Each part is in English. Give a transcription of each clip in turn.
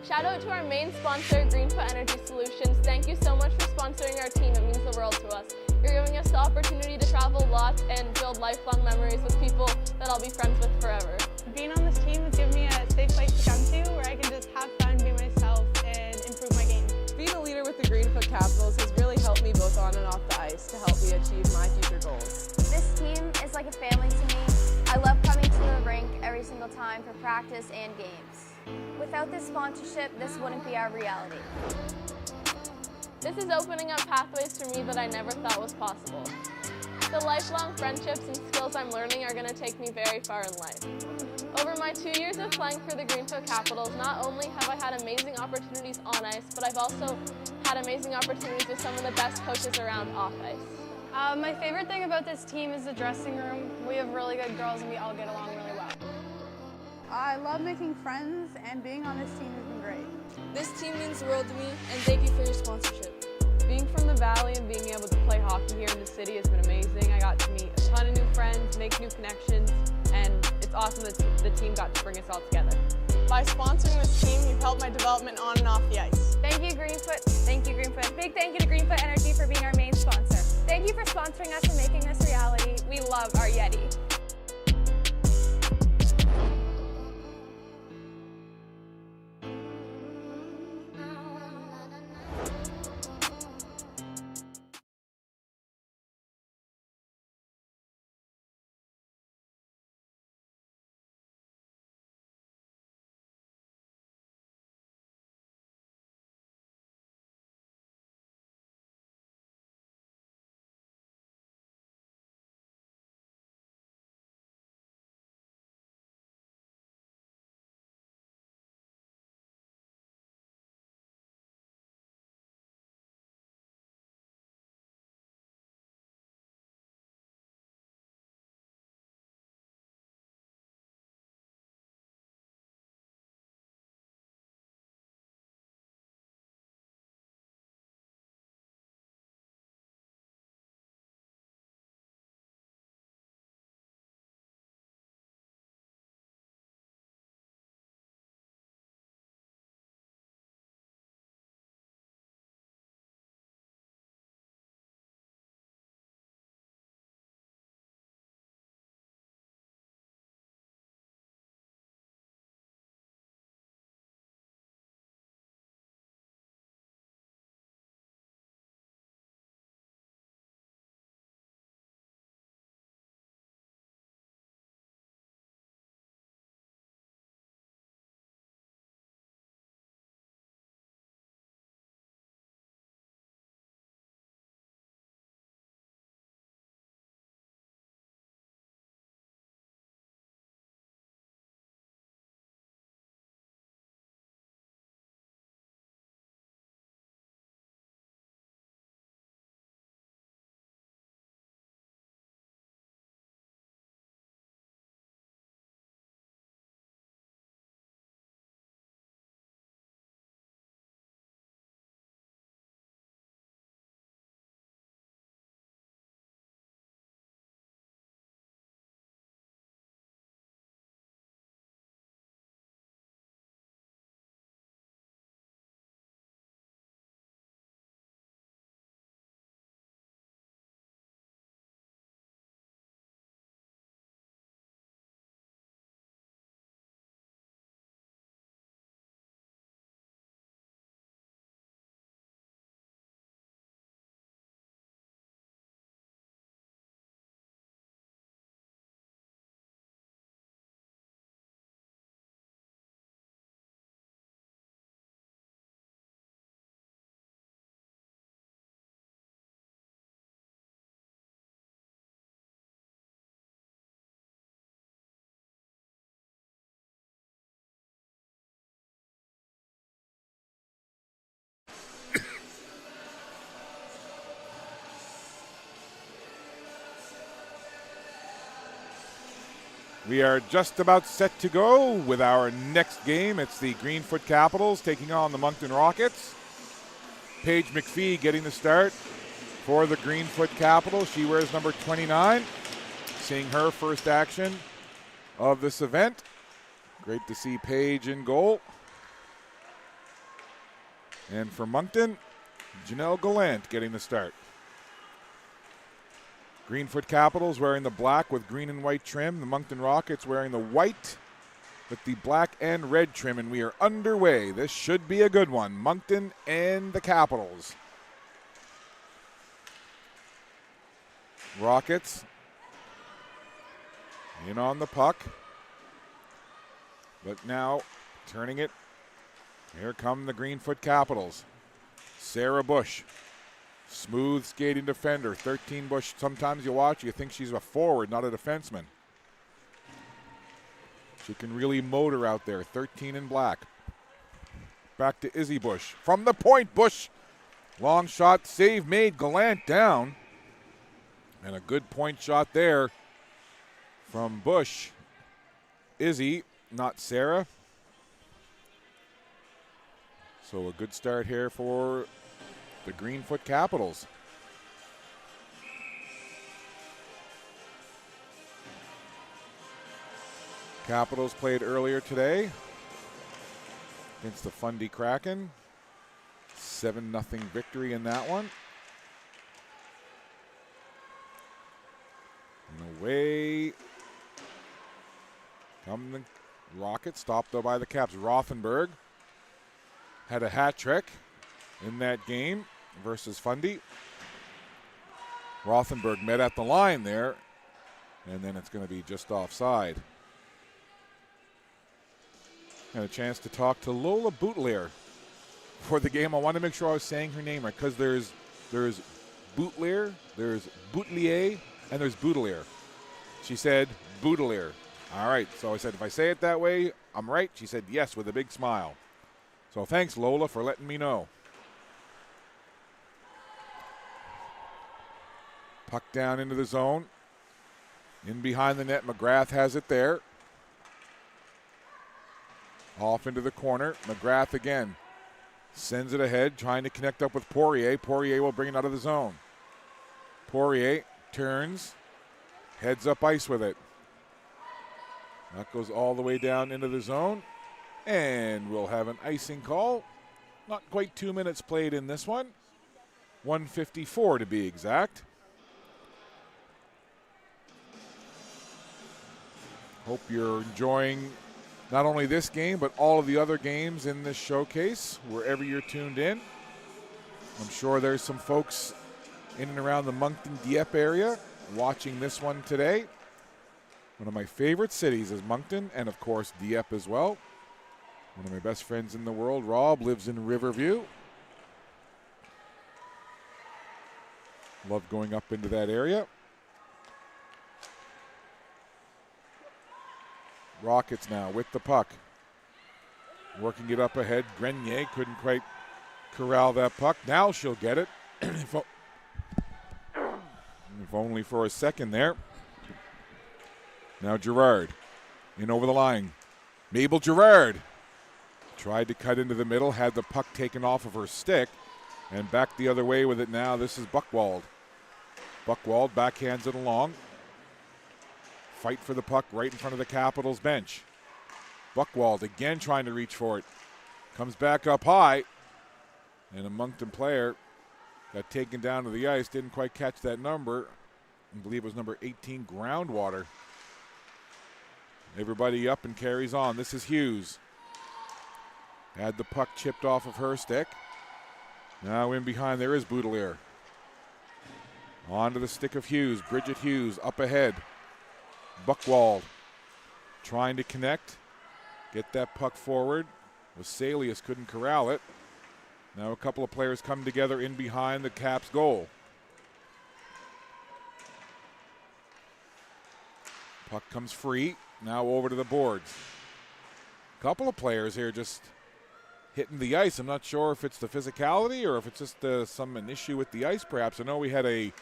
Shout out to our main sponsor, Greenfoot Energy Solutions. Thank you so much for sponsoring our team. It means the world to us. You're giving us the opportunity to travel lots and build lifelong memories with people that I'll be friends with forever. Being on this team has given me a safe place to come to where I can just have fun, be myself, and improve my game. Being a leader with the Greenfoot Capitals has really helped me both on and off the ice to help me achieve my future goals. This team is like a family to me. I love coming to the rink every single time for practice and games. Without this sponsorship, this wouldn't be our reality. This is opening up pathways for me that I never thought was possible. The lifelong friendships and skills I'm learning are going to take me very far in life. Over my 2 years of playing for the Greenfoot Capitals, not only have I had amazing opportunities on ice, but I've also had amazing opportunities with some of the best coaches around off ice. My favorite thing about this team is the dressing room. We have really good girls and we all get along really well. I love making friends, and being on this team has been great. This team means the world to me, and thank you for your sponsorship. Being from the Valley and being able to play hockey here in the city has been amazing. I got to meet a ton of new friends, make new connections, and it's awesome that the team got to bring us all together. By sponsoring this team, you've helped my development on and off the ice. Thank you, Greenfoot. Thank you, Greenfoot. Big thank you to Greenfoot Energy for being our main sponsor. Thank you for sponsoring us and making this reality. We love our Yeti. We are just about set to go with our next game. It's the Greenfoot Capitals taking on the Moncton Rockets. Paige McPhee getting the start for the Greenfoot Capitals. She wears number 29. Seeing her first action of this event. Great to see Paige in goal. And for Moncton, Janelle Gallant getting the start. Greenfoot Capitals wearing the black with green and white trim. The Moncton Rockets wearing the white with the black and red trim, and we are underway. This should be a good one. Moncton and the Capitals. Rockets in on the puck. But now turning it. Here come the Greenfoot Capitals. Sarah Bush. Smooth skating defender. 13 Bush. Sometimes you watch, you think she's a forward, not a defenseman. She can really motor out there. 13 in black. Back to Izzy Bush. From the point, Bush. Long shot, save made. Gallant down. And a good point shot there from Bush. Izzy, not Sarah. So a good start here for the Greenfoot Capitals. Capitals played earlier today against the Fundy Kraken. 7-0 victory in that one. And away come the Rockets, stopped though by the Caps. Rothenberg had a hat trick in that game versus Fundy. Rothenberg met at the line there, and then it's going to be just offside. Had a chance to talk to Lola Boutelier for the game. I want to make sure I was saying her name right, because there's Boutelier, there's Boutelier, and there's Boutelier. She said Boutelier. All right, so I said, if I say it that way, I'm right. She said yes with a big smile. So thanks, Lola, for letting me know. Puck down into the zone. In behind the net, McGrath has it there. Off into the corner. McGrath again. Sends it ahead, trying to connect up with Poirier. Poirier will bring it out of the zone. Poirier turns, heads up ice with it. That goes all the way down into the zone. And we'll have an icing call. Not quite 2 minutes played in this one. 1:54 to be exact. Hope you're enjoying not only this game, but all of the other games in this showcase, wherever you're tuned in. I'm sure there's some folks in and around the Moncton-Dieppe area watching this one today. One of my favorite cities is Moncton, and of course Dieppe as well. One of my best friends in the world, Rob, lives in Riverview. Love going up into that area. Rockets now with the puck. Working it up ahead. Grenier couldn't quite corral that puck. Now she'll get it. if only for a second there. Now Gerard in over the line. Mabel Gerard tried to cut into the middle, had the puck taken off of her stick, and back the other way with it now. This is Buchwald. Buchwald backhands it along. Fight for the puck right in front of the Capitals bench. Buchwald again trying to reach for it. Comes back up high. And a Moncton player got taken down to the ice. Didn't quite catch that number. I believe it was number 18, Groundwater. Everybody up and carries on. This is Hughes. Had the puck chipped off of her stick. Now in behind there is Boutelier. On to the stick of Hughes. Bridget Hughes up ahead. Buchwald trying to connect. Get that puck forward. Vesalius couldn't corral it. Now a couple of players come together in behind the Caps goal. Puck comes free. Now over to the boards. A couple of players here just hitting the ice. I'm not sure if it's the physicality or if it's just an issue with the ice perhaps. I know we had a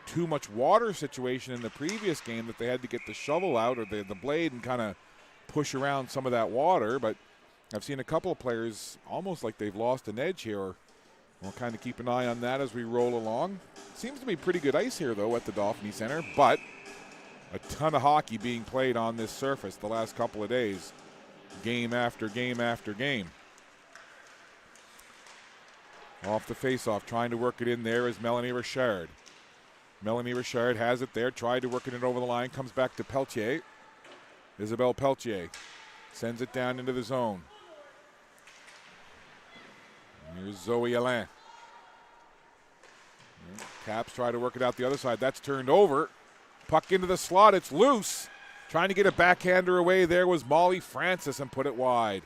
too much water situation in the previous game that they had to get the shovel out or the blade and kind of push around some of that water, but I've seen a couple of players almost like they've lost an edge here. We'll kind of keep an eye on that as we roll along. Seems to be pretty good ice here though at the Dauphiny Center, but a ton of hockey being played on this surface the last couple of days, game after game after game. Off the face-off, trying to work it in there is Melanie Richard. Melanie Richard has it there, tried to work it over the line, comes back to Pelletier. Isabelle Pelletier sends it down into the zone. Here's Zoe Alain. Caps try to work it out the other side. That's turned over. Puck into the slot. It's loose. Trying to get a backhander away. There was Molly Francis and put it wide.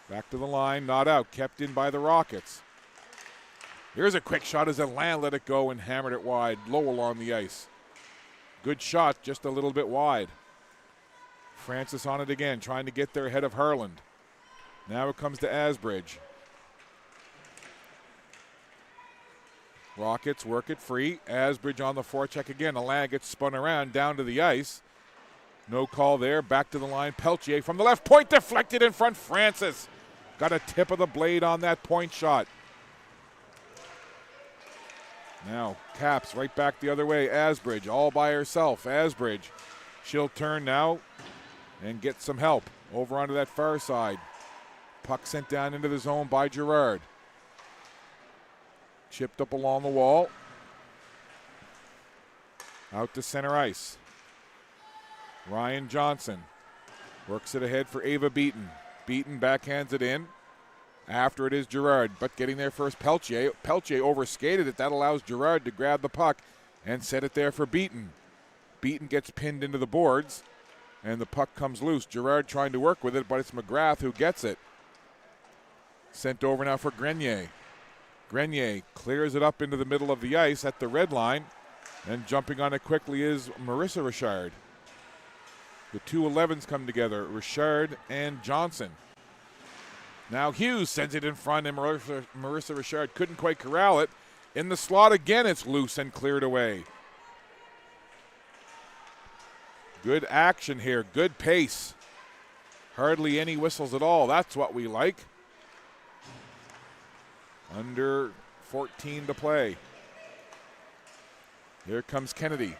Back to the line. Not out. Kept in by the Rockets. Here's a quick shot as Alain let it go and hammered it wide. Low along the ice. Good shot. Just a little bit wide. Francis on it again. Trying to get there ahead of Harland. Now it comes to Asbridge. Rockets work it free. Asbridge on the forecheck again. Alain gets spun around down to the ice. No call there. Back to the line. Pelletier from the left point. Deflected in front. Francis got a tip of the blade on that point shot. Now Caps right back the other way. Asbridge all by herself. Asbridge. She'll turn now and get some help over onto that far side. Puck sent down into the zone by Girard. Chipped up along the wall. Out to center ice. Ryan Johnson works it ahead for Ava Beaton. Beaton backhands it in. After it is Girard, but getting there first Pelletier. Pelletier overskated it. That allows Girard to grab the puck and set it there for Beaton. Beaton gets pinned into the boards, and the puck comes loose. Girard trying to work with it, but it's McGrath who gets it. Sent over now for Grenier. Grenier clears it up into the middle of the ice at the red line, and jumping on it quickly is Marissa Richard. The two 11s come together, Richard and Johnson. Now Hughes sends it in front, and Marissa Richard couldn't quite corral it. In the slot again, it's loose and cleared away. Good action here, good pace. Hardly any whistles at all. That's what we like. Under 14 to play. Here comes Kennedy.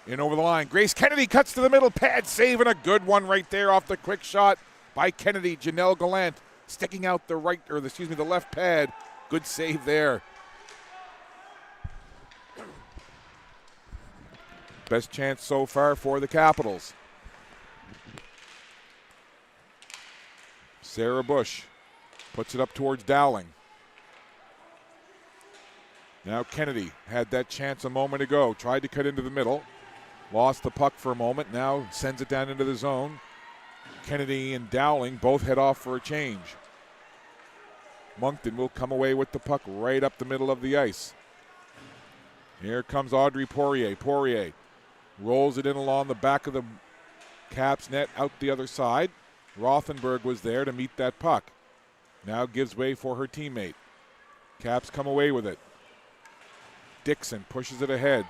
In over the line. Grace Kennedy cuts to the middle. Pad save and a good one right there off the quick shot by Kennedy. Janelle Gallant sticking out the the left pad. Good save there. Best chance so far for the Capitals. Sarah Bush puts it up towards Dowling. Now Kennedy had that chance a moment ago. Tried to cut into the middle. Lost the puck for a moment. Now sends it down into the zone. Kennedy and Dowling both head off for a change. Moncton will come away with the puck right up the middle of the ice. Here comes Audrey Poirier. Poirier rolls it in along the back of the Caps net out the other side. Rothenberg was there to meet that puck. Now gives way for her teammate. Caps come away with it. Dixon pushes it ahead.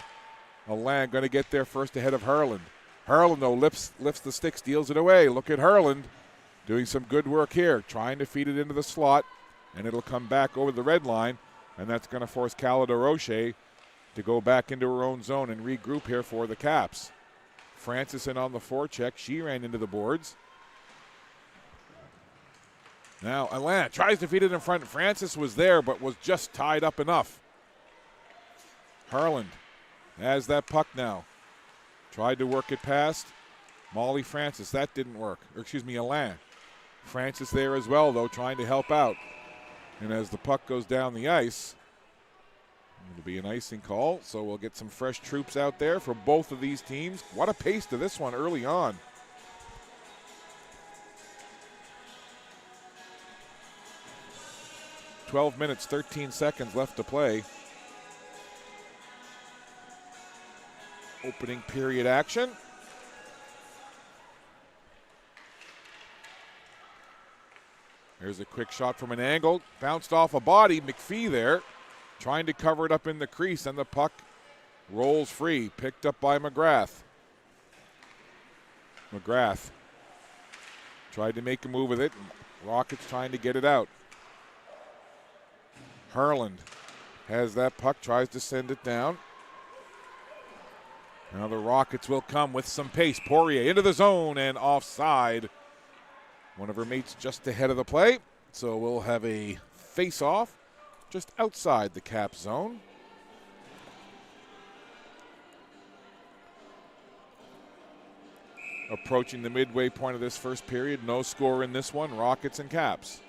Alain going to get there first ahead of Harland. Harland, though, lifts the stick, steals it away. Look at Harland doing some good work here, trying to feed it into the slot, and it'll come back over the red line, and that's going to force Calada Roche to go back into her own zone and regroup here for the Caps. Francis in on the forecheck. She ran into the boards. Now Alain tries to feed it in front. Francis was there, but was just tied up enough. Harland has that puck now. Tried to work it past Molly Francis. That didn't work. Alain. Francis there as well, though, trying to help out. And as the puck goes down the ice, it'll be an icing call, so we'll get some fresh troops out there for both of these teams. What a pace to this one early on. "12 minutes, 13 seconds left to play. Opening period action. Here's a quick shot from an angle. Bounced off a body. McPhee there trying to cover it up in the crease, and the puck rolls free. Picked up by McGrath. McGrath tried to make a move with it. Rockets trying to get it out. Harland has that puck, tries to send it down. Now the Rockets will come with some pace. Poirier into the zone and offside. One of her mates just ahead of the play. so we'll have a face-off just outside the Cap zone. Approaching the midway point of this first period, no score in this one, Rockets and Caps.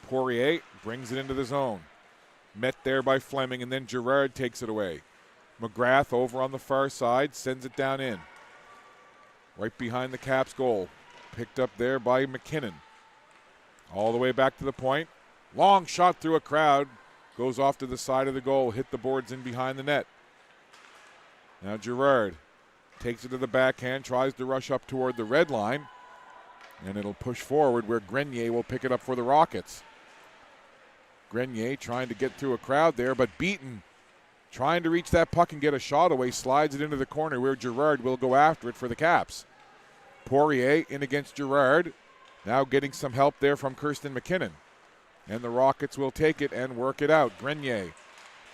Poirier brings it into the zone. Met there by Fleming, and then Girard takes it away. McGrath over on the far side, sends it down in. Right behind the Caps goal. Picked up there by McKinnon. All the way back to the point. Long shot through a crowd. Goes off to the side of the goal, hit the boards in behind the net. Now Girard takes it to the backhand, tries to rush up toward the red line, and it'll push forward where Grenier will pick it up for the Rockets. Grenier trying to get through a crowd there, but beaten. Trying to reach that puck and get a shot away, slides it into the corner where Girard will go after it for the Caps. Poirier in against Girard, now getting some help there from Kirsten McKinnon. And the Rockets will take it and work it out. Grenier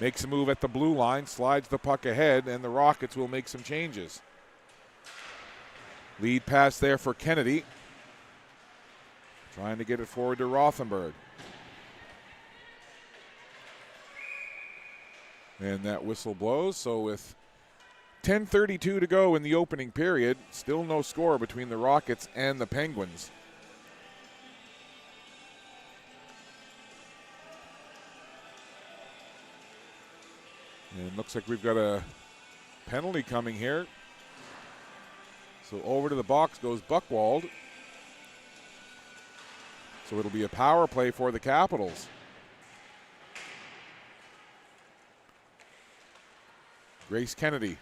makes a move at the blue line, slides the puck ahead, and the Rockets will make some changes. Lead pass there for Kennedy. Trying to get it forward to Rothenberg. And that whistle blows, so with 10:32 to go in the opening period, still no score between the Rockets and the Penguins. And it looks like we've got a penalty coming here. So over to the box goes Buchwald. So it'll be a power play for the Capitals. Grace Kennedy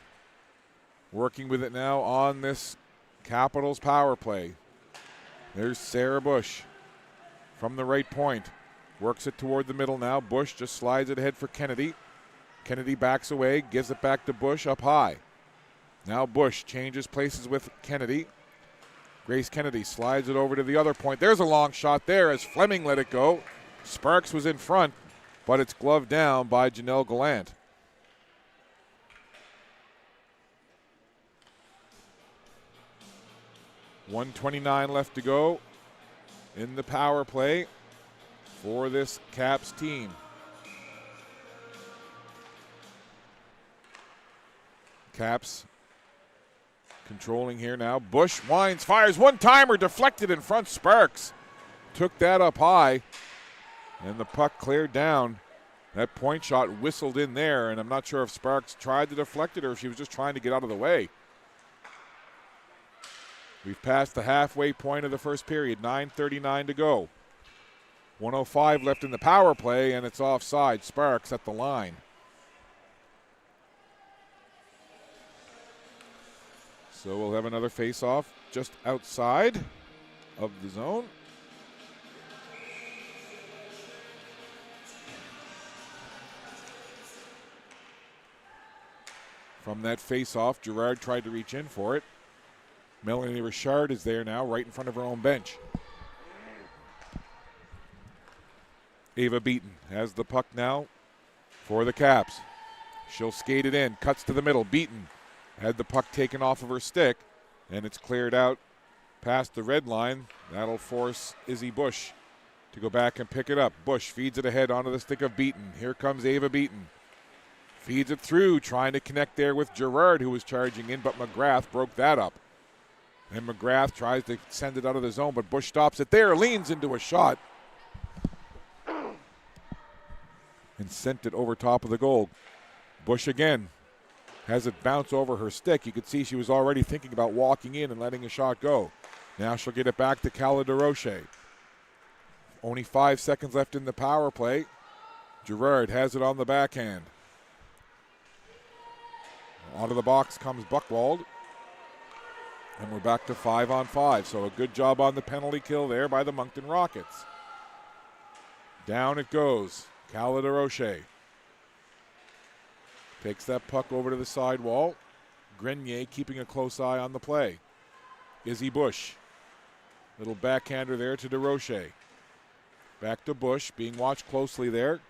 working with it now on this Capitals power play. There's Sarah Bush from the right point. Works it toward the middle now. Bush just slides it ahead for Kennedy. Kennedy backs away, gives it back to Bush up high. Now Bush changes places with Kennedy. Grace Kennedy slides it over to the other point. There's a long shot there as Fleming let it go. Sparks was in front, but it's gloved down by Janelle Gallant. .129 left to go in the power play for this Caps team. Caps controlling here now. Bush winds, fires, one-timer deflected in front. Sparks took that up high, and the puck cleared down. That point shot whistled in there, and I'm not sure if Sparks tried to deflect it or if she was just trying to get out of the way. We've passed the halfway point of the first period, 9:39 to go. 1:05 left in the power play, and it's offside. Sparks at the line. So we'll have another face-off just outside of the zone. From that face-off, Girard tried to reach in for it. Melanie Richard is there now, right in front of her own bench. Ava Beaton has the puck now for the Caps. She'll skate it in, cuts to the middle. Beaton had the puck taken off of her stick, and it's cleared out past the red line. That'll force Izzy Bush to go back and pick it up. Bush feeds it ahead onto the stick of Beaton. Here comes Ava Beaton. Feeds it through, trying to connect there with Girard, who was charging in, but McGrath broke that up. And McGrath tries to send it out of the zone, but Bush stops it there, leans into a shot, and sent it over top of the goal. Bush again has it bounce over her stick. You could see she was already thinking about walking in and letting a shot go. Now she'll get it back to Cala DeRoche. Only 5 seconds left in the power play. Girard has it on the backhand. Out of the box comes Buchwald. And we're back to 5-on-5. So a good job on the penalty kill there by the Moncton Rockets. Down it goes. Cala DeRoche takes that puck over to the sidewall. Grenier keeping a close eye on the play. Izzy Bush. Little backhander there to DeRoche. Back to Bush, being watched closely there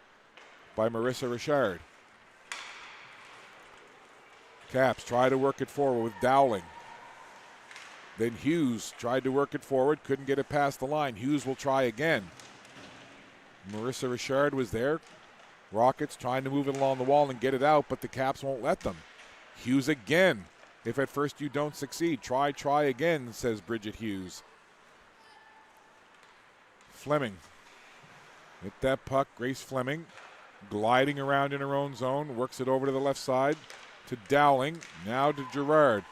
by Marissa Richard. Caps try to work it forward with Dowling. Then Hughes tried to work it forward, couldn't get it past the line. Hughes will try again. Marissa Richard was there. Rockets trying to move it along the wall and get it out, but the Caps won't let them. Hughes again. If at first you don't succeed, try again, says Bridget Hughes. Fleming. With that puck, Grace Fleming gliding around in her own zone, works it over to the left side to Dowling, now to Gerard.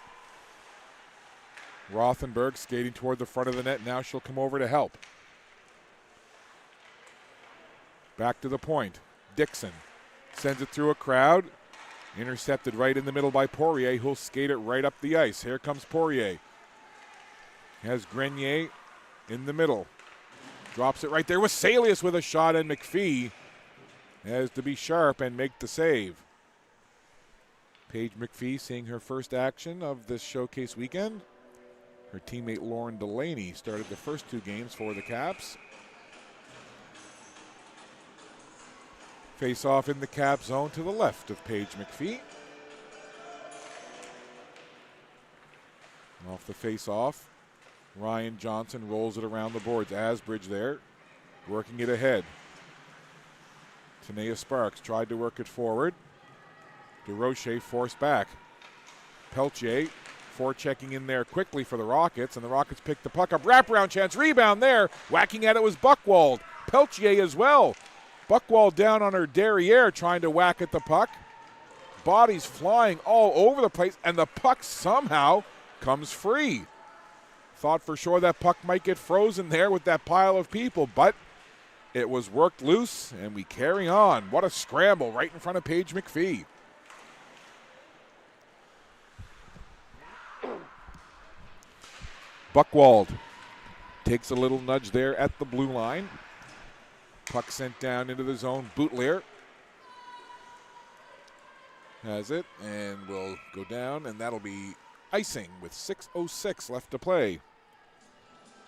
Rothenberg skating toward the front of the net. Now she'll come over to help. Back to the point. Dixon sends it through a crowd. Intercepted right in the middle by Poirier, who'll skate it right up the ice. Here comes Poirier. Has Grenier in the middle. Drops it right there with Salius with a shot, and McPhee has to be sharp and make the save. Paige McPhee seeing her first action of this showcase weekend. Her teammate Lauren Delaney started the first two games for the Caps. Face off in the Cap zone to the left of Paige McPhee. Off the face off, Ryan Johnson rolls it around the boards. Asbridge there, working it ahead. Tanea Sparks tried to work it forward. DeRoche forced back. Peltier forechecking in there quickly for the Rockets, and the Rockets pick the puck up. Wraparound chance, rebound there. Whacking at it was Buchwald. Peltier as well. Buchwald down on her derriere trying to whack at the puck. Bodies flying all over the place, and the puck somehow comes free. Thought for sure that puck might get frozen there with that pile of people, but it was worked loose, and we carry on. What a scramble right in front of Paige McPhee. Buchwald takes a little nudge there at the blue line. Puck sent down into the zone. Boutlier has it and will go down, and that'll be icing with 6:06 left to play.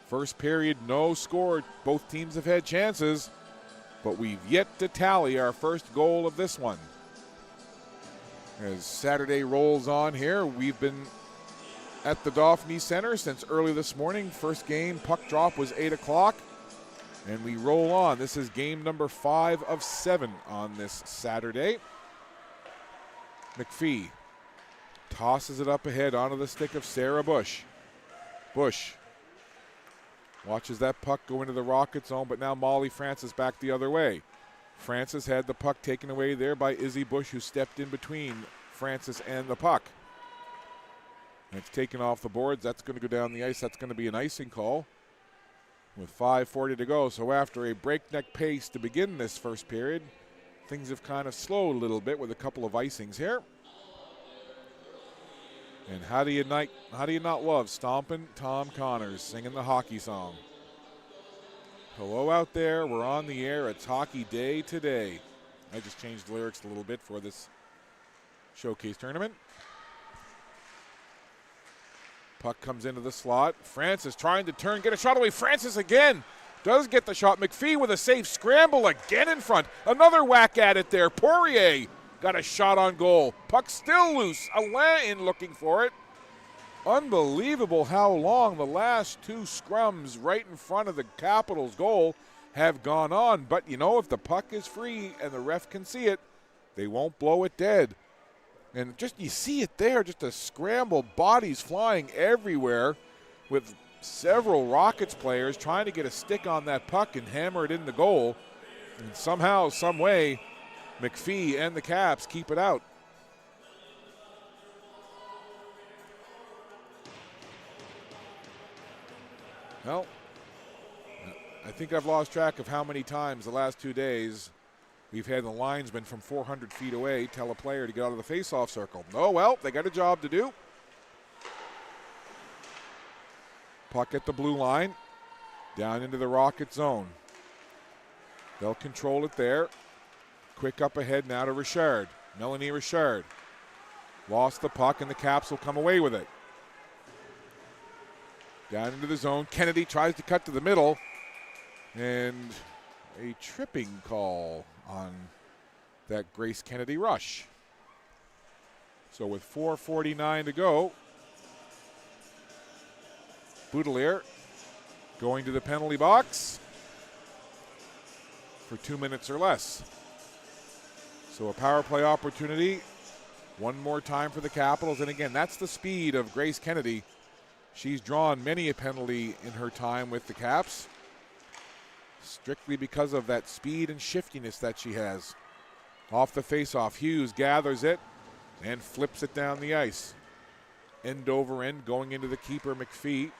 First period, no score. Both teams have had chances, but we've yet to tally our first goal of this one. As Saturday rolls on here, we've been at the Dauphine Center since early this morning. First game, puck drop was 8 o'clock, and we roll on. This is game number 5 of 7 on this Saturday. McPhee tosses it up ahead onto the stick of Sarah Bush. Bush watches that puck go into the Rocket zone, but now Molly Francis back the other way. Francis had the puck taken away there by Izzy Bush, who stepped in between Francis and the puck. And it's taken off the boards. That's going to go down the ice. That's going to be an icing call with 5:40 to go. So after a breakneck pace to begin this first period, things have kind of slowed a little bit with a couple of icings here. And how do you not love stomping Tom Connors singing the hockey song? Hello out there, we're on the air. It's hockey day today. I just changed the lyrics a little bit for this showcase tournament. Puck comes into the slot. Francis trying to turn, get a shot away. Francis again does get the shot. McPhee with a safe scramble again in front. Another whack at it there. Poirier got a shot on goal. Puck still loose. Alain looking for it. Unbelievable how long the last two scrums right in front of the Capitals goal have gone on. But, you know, if the puck is free and the ref can see it, they won't blow it dead. And just you see it there, just a scramble, bodies flying everywhere with several Rockets players trying to get a stick on that puck and hammer it in the goal. And somehow, some way, McPhee and the Caps keep it out. Well, I think I've lost track of how many times the last 2 days we've had the linesman from 400 feet away tell a player to get out of the face-off circle. Oh, well, they got a job to do. Puck at the blue line, down into the Rocket zone. They'll control it there. Quick up ahead now to Richard. Melanie Richard. Lost the puck, and the Caps will come away with it. Down into the zone. Kennedy tries to cut to the middle. And a tripping call on that Grace Kennedy rush. So with 4:49 to go, Boudelier going to the penalty box for 2 minutes or less. So a power play opportunity one more time for the Capitals. And again, that's the speed of Grace Kennedy. She's drawn many a penalty in her time with the Caps, strictly because of that speed and shiftiness that she has. Off the faceoff, Hughes gathers it and flips it down the ice. End over end, going into the keeper, McPhee.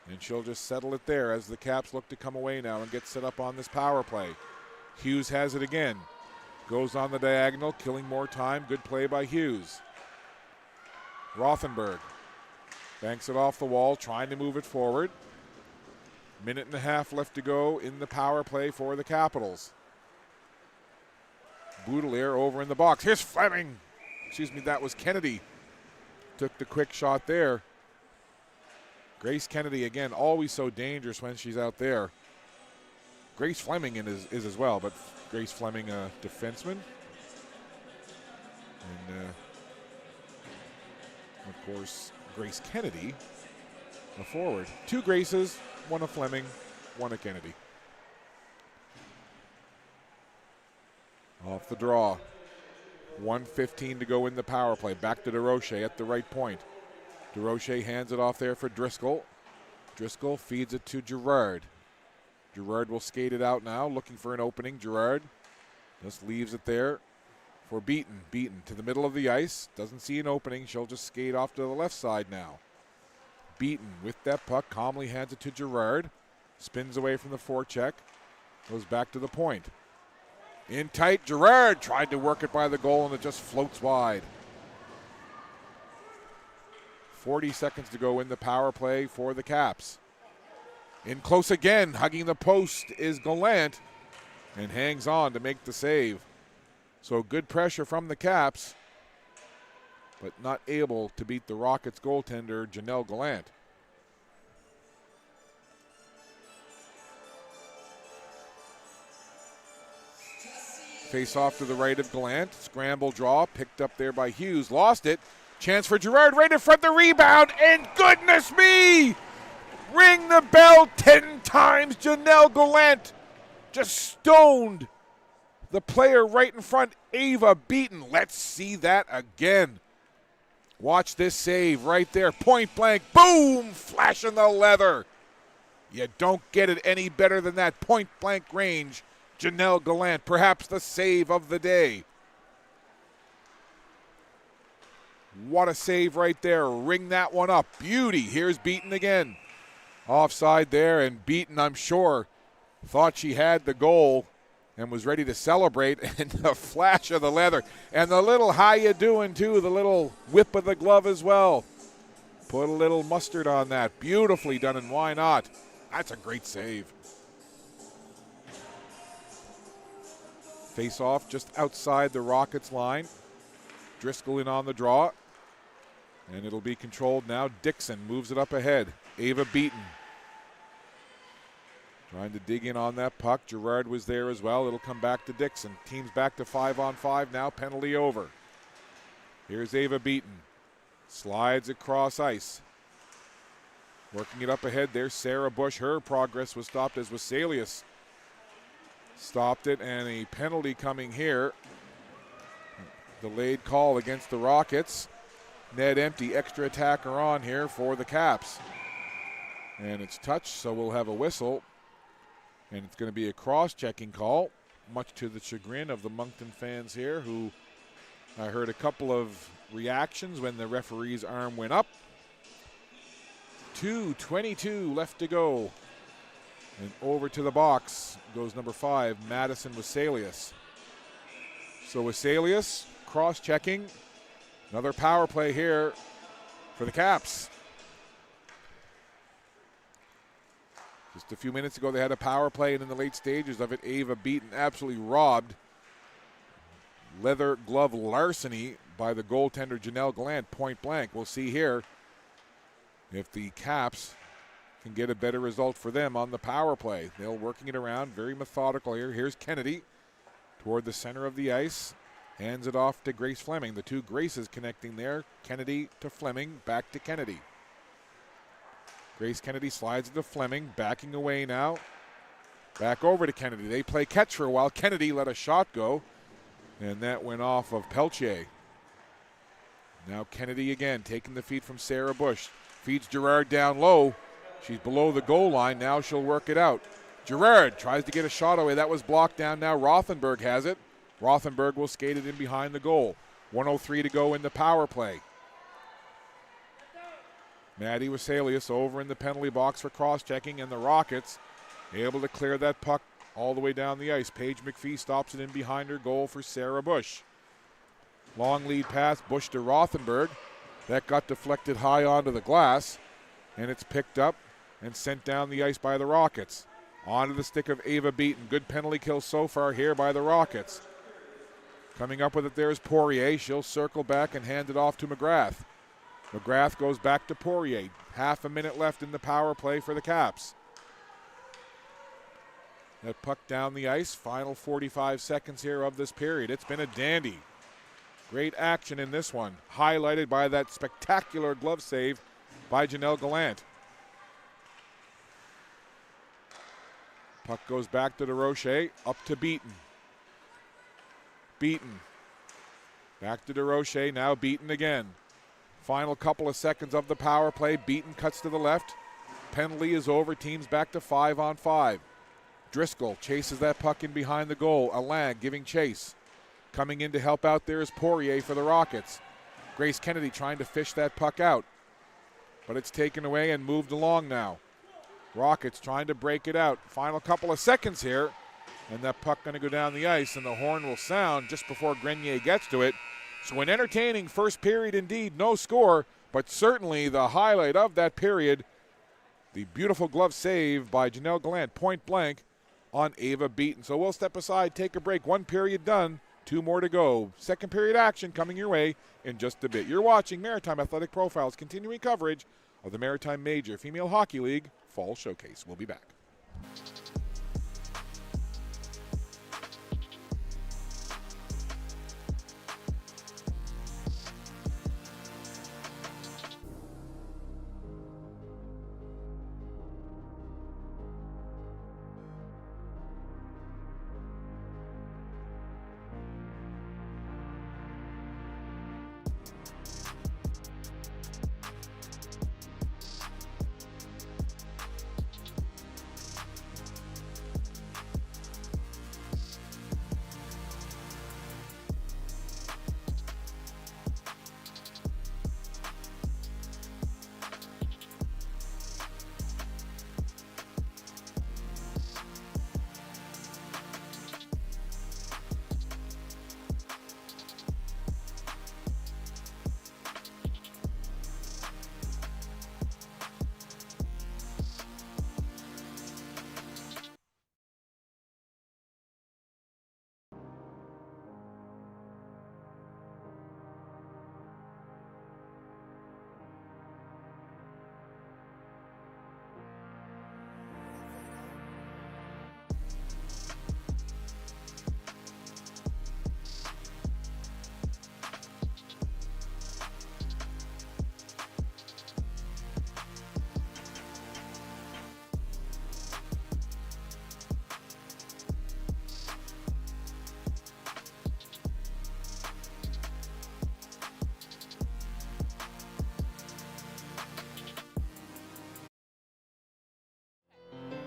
And she'll just settle it there as the Caps look to come away now and get set up on this power play. Hughes has it again. Goes on the diagonal, killing more time. Good play by Hughes. Rothenberg banks it off the wall, trying to move it forward. Minute and a half left to go in the power play for the Capitals. Boudelier over in the box. Here's Fleming. Excuse me, that was Kennedy. Took the quick shot there. Grace Kennedy, again, always so dangerous when she's out there. Grace Fleming is as well, but Grace Fleming a defenseman. And, of course, Grace Kennedy a forward. 2 Graces, 1 a Fleming, 1 a Kennedy. Off the draw. 1:15 to go in the power play. Back to DeRoche at the right point. DeRoche hands it off there for Driscoll. Driscoll feeds it to Girard. Girard will skate it out now, looking for an opening. Girard just leaves it there for Beaton. Beaton to the middle of the ice. Doesn't see an opening. She'll just skate off to the left side now. Beaton with that puck, calmly hands it to Girard. Spins away from the forecheck. Goes back to the point. In tight, Girard tried to work it by the goal, and it just floats wide. 40 seconds to go in the power play for the Caps. In close again, hugging the post is Gallant, and hangs on to make the save. So good pressure from the Caps, but not able to beat the Rockets goaltender, Janelle Gallant. Face off to the right of Gallant. Scramble draw, picked up there by Hughes. Lost it. Chance for Girard right in front, the rebound, and goodness me! Ring the bell 10 times. Janelle Gallant just stoned the player right in front, Ava Beaton. Let's see that again. Watch this save right there. Point blank, boom, flashing the leather. You don't get it any better than that. Point blank range. Janelle Gallant, perhaps the save of the day. What a save right there. Ring that one up. Beauty. Here's Beaton again. Offside there, and Beaton, I'm sure, thought she had the goal and was ready to celebrate, and the flash of the leather. And the little how you doing, too, the little whip of the glove as well. Put a little mustard on that. Beautifully done, and why not? That's a great save. Face off just outside the Rockets line. Driscoll in on the draw. And it'll be controlled now. Dixon moves it up ahead. Ava Beaton trying to dig in on that puck. Girard was there as well. It'll come back to Dixon. Team's back to 5-on-5 now. Penalty over. Here's Ava Beaton. Slides across ice. Working it up ahead. There's Sarah Bush. Her progress was stopped as Waselius stopped it, and a penalty coming here. Delayed call against the Rockets. Ned Empty, extra attacker on here for the Caps. And it's touched, so we'll have a whistle. And it's going to be a cross-checking call, much to the chagrin of the Moncton fans here, who I heard a couple of reactions when the referee's arm went up. 2:22 left to go. And over to the box goes number 5, Madison Waselius. So Waselius cross-checking. Another power play here for the Caps. Just a few minutes ago, they had a power play, and in the late stages of it, Ava Beaton absolutely robbed. Leather glove larceny by the goaltender, Janelle Gallant, point blank. We'll see here if the Caps can get a better result for them on the power play. They're working it around, very methodical here. Here's Kennedy toward the center of the ice. Hands it off to Grace Fleming. The two Graces connecting there. Kennedy to Fleming, back to Kennedy. Grace Kennedy slides into Fleming, backing away now. Back over to Kennedy. They play catch for a while. Kennedy let a shot go, and that went off of Peltier. Now Kennedy again, taking the feed from Sarah Bush. Feeds Gerard down low. She's below the goal line. Now she'll work it out. Gerard tries to get a shot away. That was blocked down. Now Rothenberg has it. Rothenberg will skate it in behind the goal. 1:03 to go in the power play. Maddie Waselius over in the penalty box for cross-checking, and the Rockets able to clear that puck all the way down the ice. Paige McPhee stops it in behind her goal for Sarah Bush. Long lead pass, Bush to Rothenberg. That got deflected high onto the glass, and it's picked up and sent down the ice by the Rockets. Onto the stick of Ava Beaton. Good penalty kill so far here by the Rockets. Coming up with it there is Poirier. She'll circle back and hand it off to McGrath. McGrath goes back to Poirier. Half a minute left in the power play for the Caps. That puck down the ice. Final 45 seconds here of this period. It's been a dandy. Great action in this one, highlighted by that spectacular glove save by Janelle Gallant. Puck goes back to DeRoche, up to Beaton. Beaton. Back to DeRoche, now Beaton again. Final couple of seconds of the power play. Beaton cuts to the left. Penalty is over. Team's back to 5-on-5. Driscoll chases that puck in behind the goal. Alain giving chase. Coming in to help out there is Poirier for the Rockets. Grace Kennedy trying to fish that puck out. But it's taken away and moved along now. Rockets trying to break it out. Final couple of seconds here. And that puck going to go down the ice, and the horn will sound just before Grenier gets to it. So an entertaining first period indeed, no score, but certainly the highlight of that period, the beautiful glove save by Janelle Gallant, point blank on Ava Beaton. So we'll step aside, take a break. One period done, two more to go. Second period action coming your way in just a bit. You're watching Maritime Athletic Profiles, continuing coverage of the Maritime Major Female Hockey League Fall Showcase. We'll be back.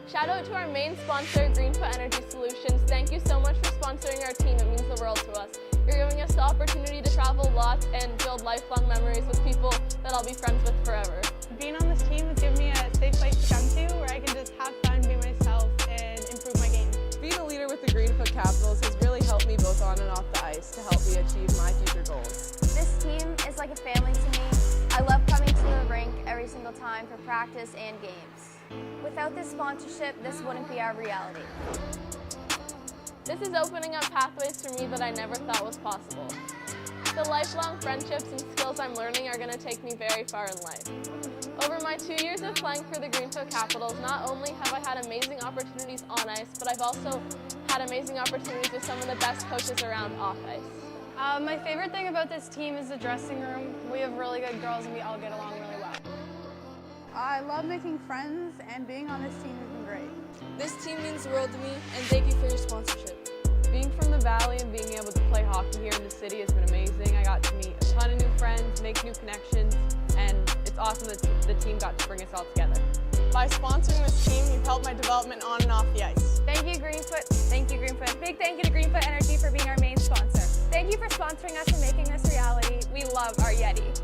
Shout out to our main sponsor, Greenfoot Energy Solutions. Thank you so much for sponsoring our team. It means the world to us. You're giving us the opportunity to travel lots and build lifelong memories with people that I'll be friends with forever. Being on this team has given me a safe place to come to where I can just have fun, be myself, and improve my game. Being a leader with the Greenfoot Capitals has really helped me both on and off the ice to help me achieve my future goals. This team is like a family to me. I love coming to the rink every single time for practice and games. Without this sponsorship, this wouldn't be our reality. This is opening up pathways for me that I never thought was possible. The lifelong friendships and skills I'm learning are going to take me very far in life. Over my 2 years of playing for the Greenfoot Capitals, not only have I had amazing opportunities on ice, but I've also had amazing opportunities with some of the best coaches around off ice. My favorite thing about this team is the dressing room. We have really good girls and we all get along really well. I love making friends, and being on this team has been great. This team means the world to me, and thank you for your sponsorship. Being from the Valley and being able to play hockey here in the city has been amazing. I got to meet a ton of new friends, make new connections, and it's awesome that the team got to bring us all together. By sponsoring this team, you've helped my development on and off the ice. Thank you, Greenfoot. Thank you, Greenfoot. Big thank you to Greenfoot Energy for being our main sponsor. Thank you for sponsoring us and making this reality. We love our Yeti.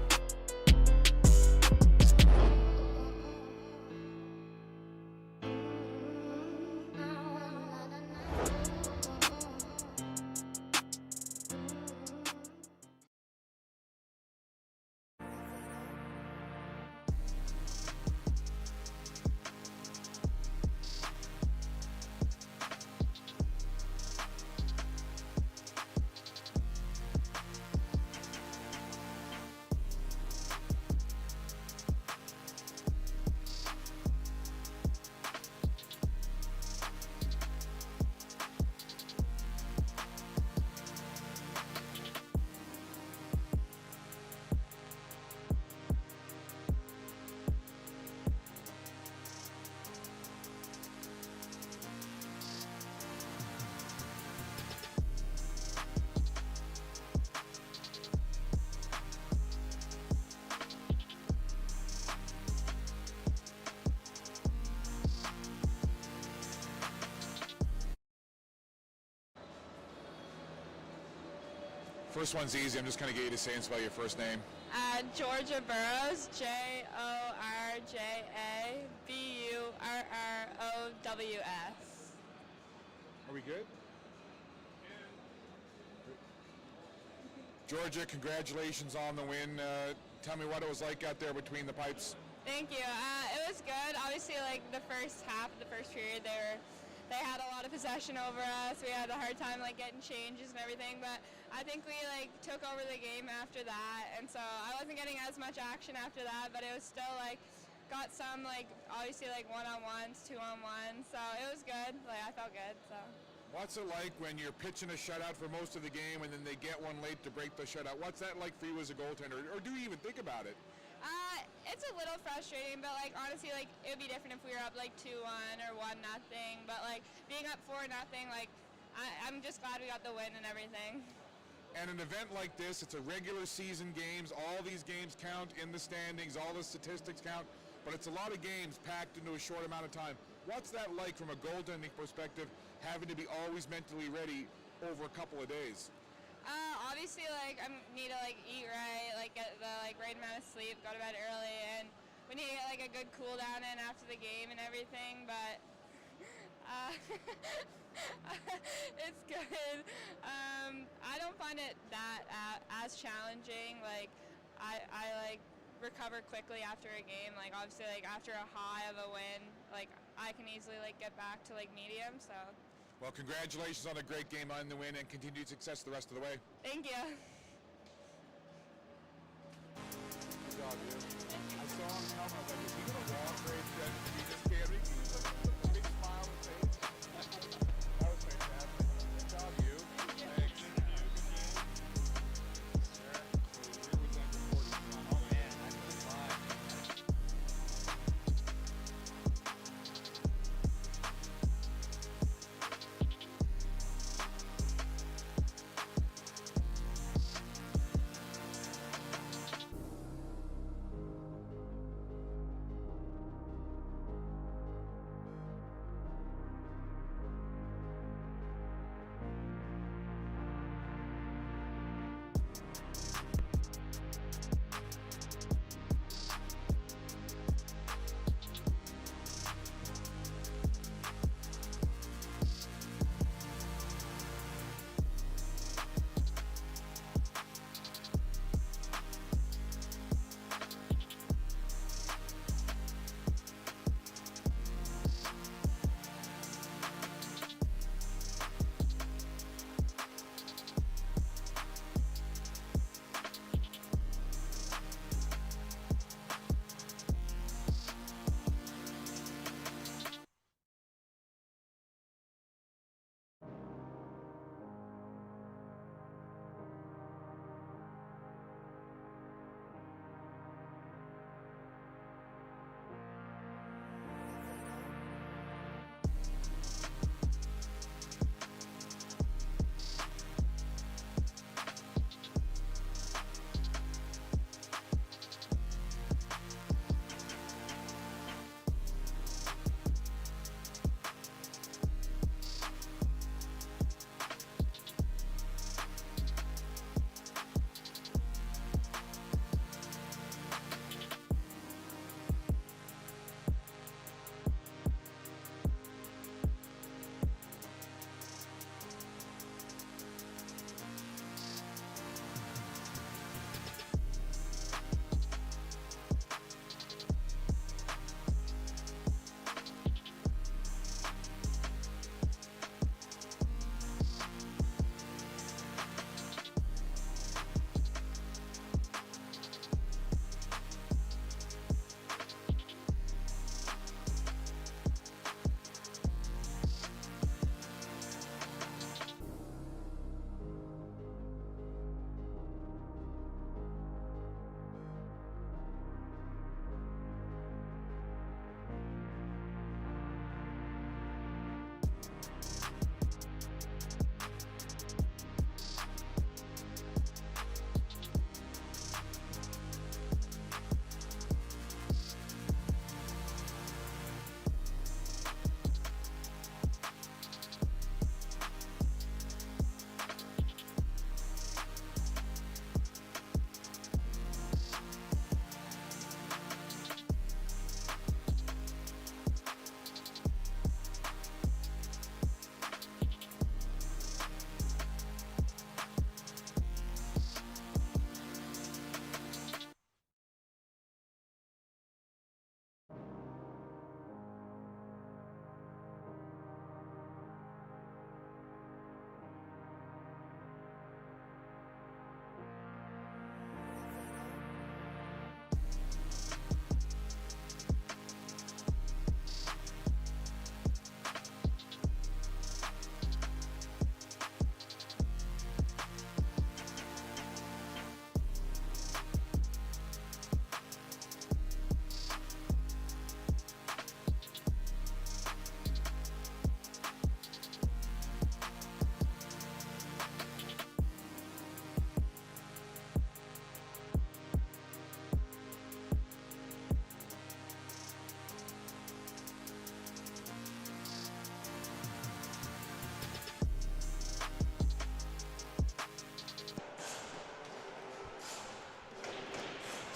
First one's easy. I'm just going to get you to say and spell your first name. Georgia Burrows, Jorjaburrows. Are we good? Georgia, congratulations on the win. Tell me what it was like out there between the pipes. Thank you. It was good. Obviously, like the first half of the first period, they had a lot of possession over us. We had a hard time like getting changes and everything, but I think we like took over the game after that, and so I wasn't getting as much action after that, but it was still like got some like obviously like 1-on-1s, 2-on-1s, so it was good. Like I felt good. So. What's it like when you're pitching a shutout for most of the game and then they get one late to break the shutout? What's that like for you as a goaltender, or do you even think about it? It's a little frustrating, but like honestly, like it would be different if we were up like 2-1 or 1-0. But like being up 4-0, like I'm just glad we got the win and everything. And an event like this, it's a regular season games. All these games count in the standings. All the statistics count. But it's a lot of games packed into a short amount of time. What's that like from a goaltending perspective, having to be always mentally ready over a couple of days? Obviously, like I need to like eat right, like get the like right amount of sleep, go to bed early, and we need to get like a good cool down in after the game and everything. But it's good. I don't find it that as challenging. Like I like recover quickly after a game. Like obviously, like after a high of a win, like I can easily like get back to like medium. So. Well, congratulations on a great game on the win and continued success the rest of the way. Thank you. Good job, dude. I saw him coming. I was like, is he going to walk right then? He just can't reach. He was like, a big smile on his face. That was fantastic. Good job, you. Thanks. Oh, man. That's just fine.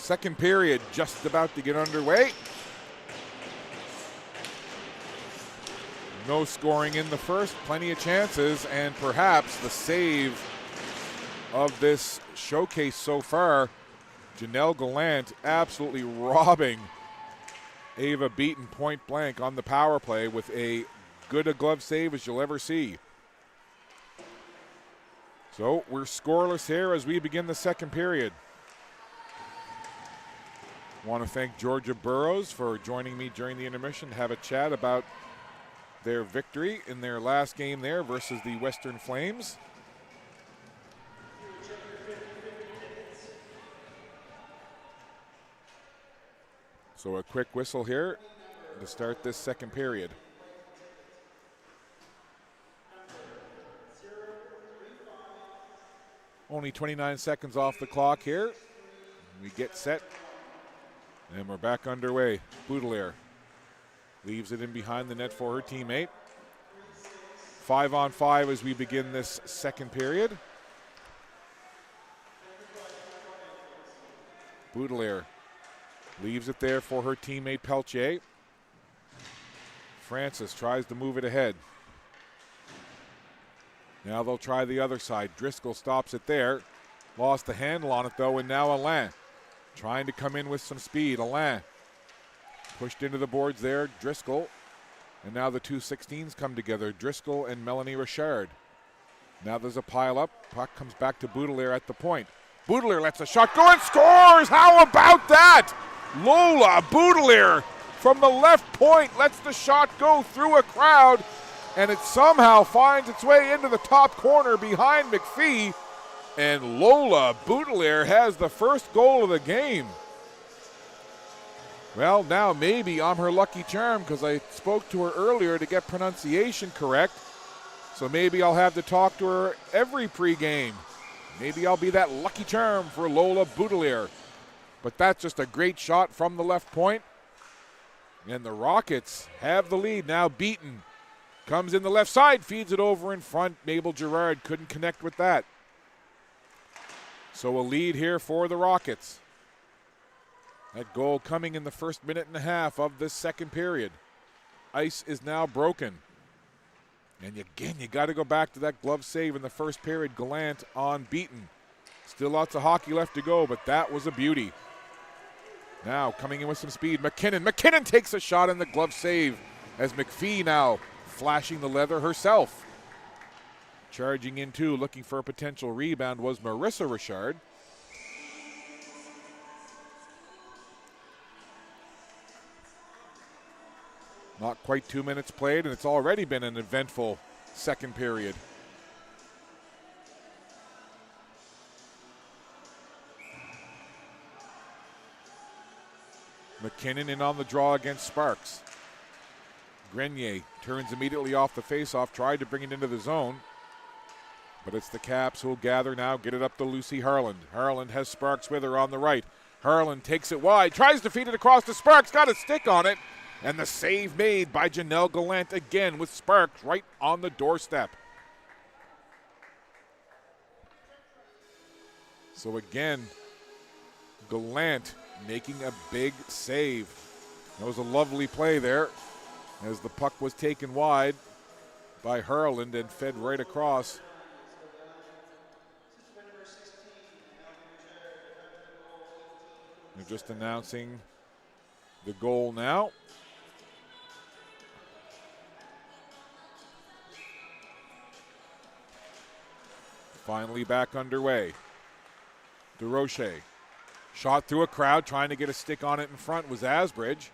Second period just about to get underway. No scoring in the first, plenty of chances, and perhaps the save of this showcase so far. Janelle Gallant absolutely robbing Ava Beaton point blank on the power play with a good a glove save as you'll ever see. So we're scoreless here as we begin the second period. Want to thank Georgia Burrows for joining me during the intermission to have a chat about their victory in their last game there versus the Western Flames. So a quick whistle here to start this second period. Only 29 seconds off the clock here. We get set, and we're back underway. Boudelaire leaves it in behind the net for her teammate. 5-on-5 as we begin this second period. Boudelaire leaves it there for her teammate Peltier. Francis tries to move it ahead. Now they'll try the other side. Driscoll stops it there. Lost the handle on it though, and now Alain trying to come in with some speed. Alain pushed into the boards there. Driscoll. And now the two 16s come together. Driscoll and Melanie Richard. Now there's a pile up. Puck comes back to Boudelaire at the point. Boudelaire lets a shot go and scores! How about that? Lola Boudelaire from the left point lets the shot go through a crowd, and it somehow finds its way into the top corner behind McPhee, and Lola Boudelaire has the first goal of the game. Well, now maybe I'm her lucky charm because I spoke to her earlier to get pronunciation correct, so maybe I'll have to talk to her every pregame. Maybe I'll be that lucky charm for Lola Boudelaire. But that's just a great shot from the left point. And the Rockets have the lead. Now Beaton comes in the left side, feeds it over in front. Mabel Gerard couldn't connect with that. So a lead here for the Rockets. That goal coming in the first minute and a half of this second period. Ice is now broken. And again, you got to go back to that glove save in the first period. Gallant on Beaton. Still lots of hockey left to go, but that was a beauty. Now coming in with some speed, McKinnon. McKinnon takes a shot in the glove save as McPhee now flashing the leather herself. Charging in too, looking for a potential rebound was Marissa Richard. Not quite 2 minutes played, and it's already been an eventful second period. McKinnon in on the draw against Sparks. Grenier turns immediately off the faceoff, tried to bring it into the zone. But it's the Caps who'll gather now, get it up to Lucy Harland. Harland has Sparks with her on the right. Harland takes it wide, tries to feed it across to Sparks, got a stick on it. And the save made by Janelle Gallant again with Sparks right on the doorstep. So again, Gallant making a big save. That was a lovely play there as the puck was taken wide by Harland and fed right across. They're just announcing the goal now. Finally back underway. DeRoche. Shot through a crowd, trying to get a stick on it in front was Asbridge.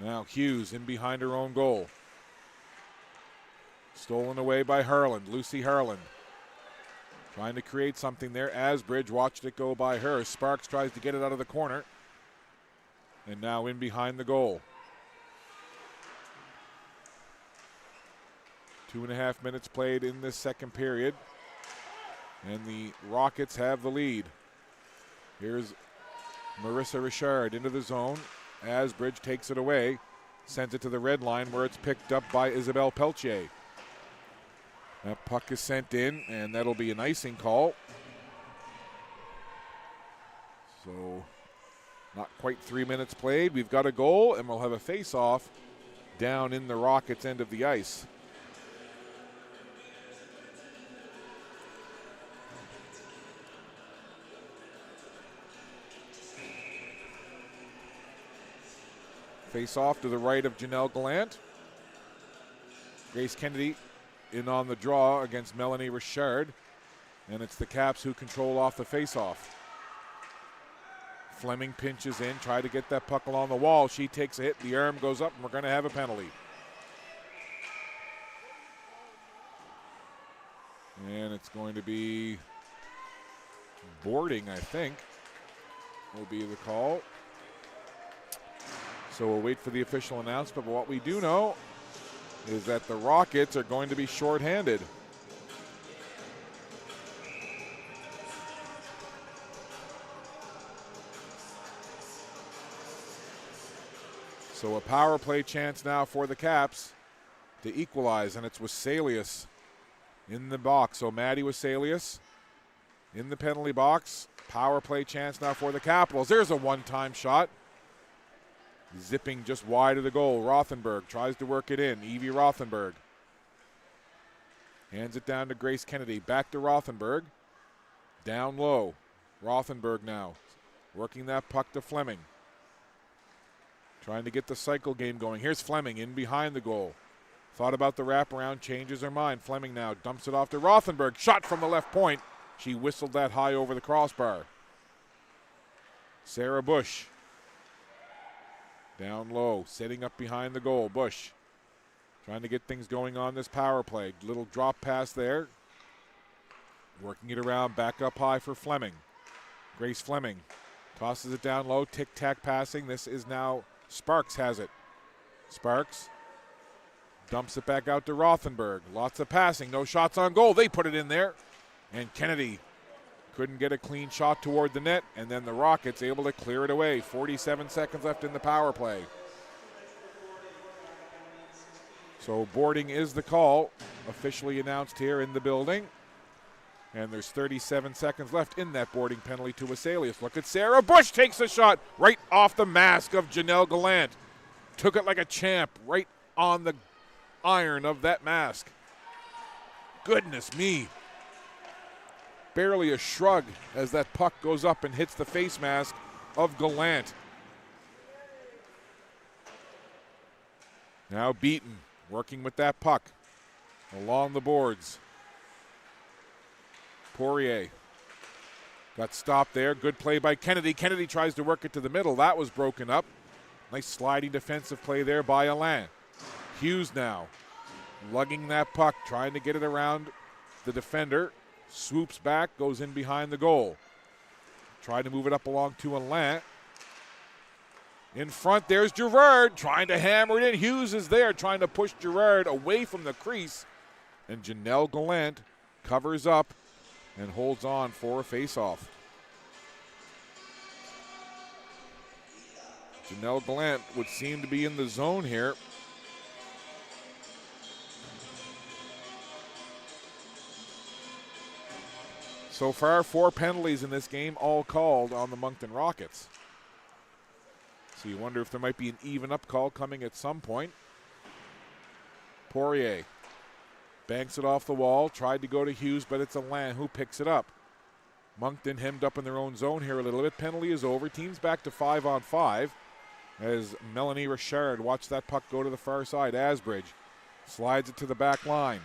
Now Hughes in behind her own goal. Stolen away by Harland, Lucy Harland. Trying to create something there. Asbridge watched it go by her. Sparks tries to get it out of the corner. And now in behind the goal. 2.5 minutes played in this second period. And the Rockets have the lead. Here's Marissa Richard into the zone. Asbridge takes it away. Sends it to the red line where it's picked up by Isabelle Peltier. That puck is sent in, and that'll be an icing call. So not quite 3 minutes played. We've got a goal, and we'll have a face-off down in the Rockets' end of the ice. Face-off to the right of Janelle Gallant. Grace Kennedy in on the draw against Melanie Richard. And it's the Caps who control off the face-off. Fleming pinches in, try to get that puck along the wall. She takes a hit, the arm goes up, and we're going to have a penalty. And it's going to be boarding, I think, will be the call. So we'll wait for the official announcement, but what we do know is that the Rockets are going to be shorthanded. So a power play chance now for the Caps to equalize, and it's Weselius in the box. So Maddie Weselius in the penalty box. Power play chance now for the Capitals. There's a one-time shot. Zipping just wide of the goal. Rothenberg tries to work it in. Evie Rothenberg hands it down to Grace Kennedy. Back to Rothenberg. Down low. Rothenberg now working that puck to Fleming. Trying to get the cycle game going. Here's Fleming in behind the goal. Thought about the wraparound, changes her mind. Fleming now dumps it off to Rothenberg. Shot from the left point. She whistled that high over the crossbar. Sarah Bush. Down low, setting up behind the goal. Bush trying to get things going on this power play. Little drop pass there. Working it around, back up high for Fleming. Grace Fleming tosses it down low, tic-tac passing. This is now Sparks has it. Sparks dumps it back out to Rothenberg. Lots of passing, no shots on goal. They put it in there. And Kennedy couldn't get a clean shot toward the net, and then the Rockets able to clear it away. 47 seconds left in the power play. So boarding is the call, officially announced here in the building. And there's 37 seconds left in that boarding penalty to Weselius. Look at Sarah Bush, takes a shot right off the mask of Janelle Gallant. Took it like a champ, right on the iron of that mask. Goodness me. Barely a shrug as that puck goes up and hits the face mask of Gallant. Now Beaton working with that puck along the boards. Poirier got stopped there. Good play by Kennedy. Kennedy tries to work it to the middle. That was broken up. Nice sliding defensive play there by Alain. Hughes now lugging that puck, trying to get it around the defender. Swoops back, goes in behind the goal. Tried to move it up along to Alain. In front, there's Girard trying to hammer it in. Hughes is there trying to push Girard away from the crease. And Janelle Gallant covers up and holds on for a face-off. Janelle Gallant would seem to be in the zone here. So far, 4 penalties in this game, all called on the Moncton Rockets. So you wonder if there might be an even-up call coming at some point. Poirier banks it off the wall, tried to go to Hughes, but it's Alain who picks it up. Moncton hemmed up in their own zone here a little bit. Penalty is over. Team's back to 5-on-5 as Melanie Richard watched that puck go to the far side. Asbridge slides it to the back line.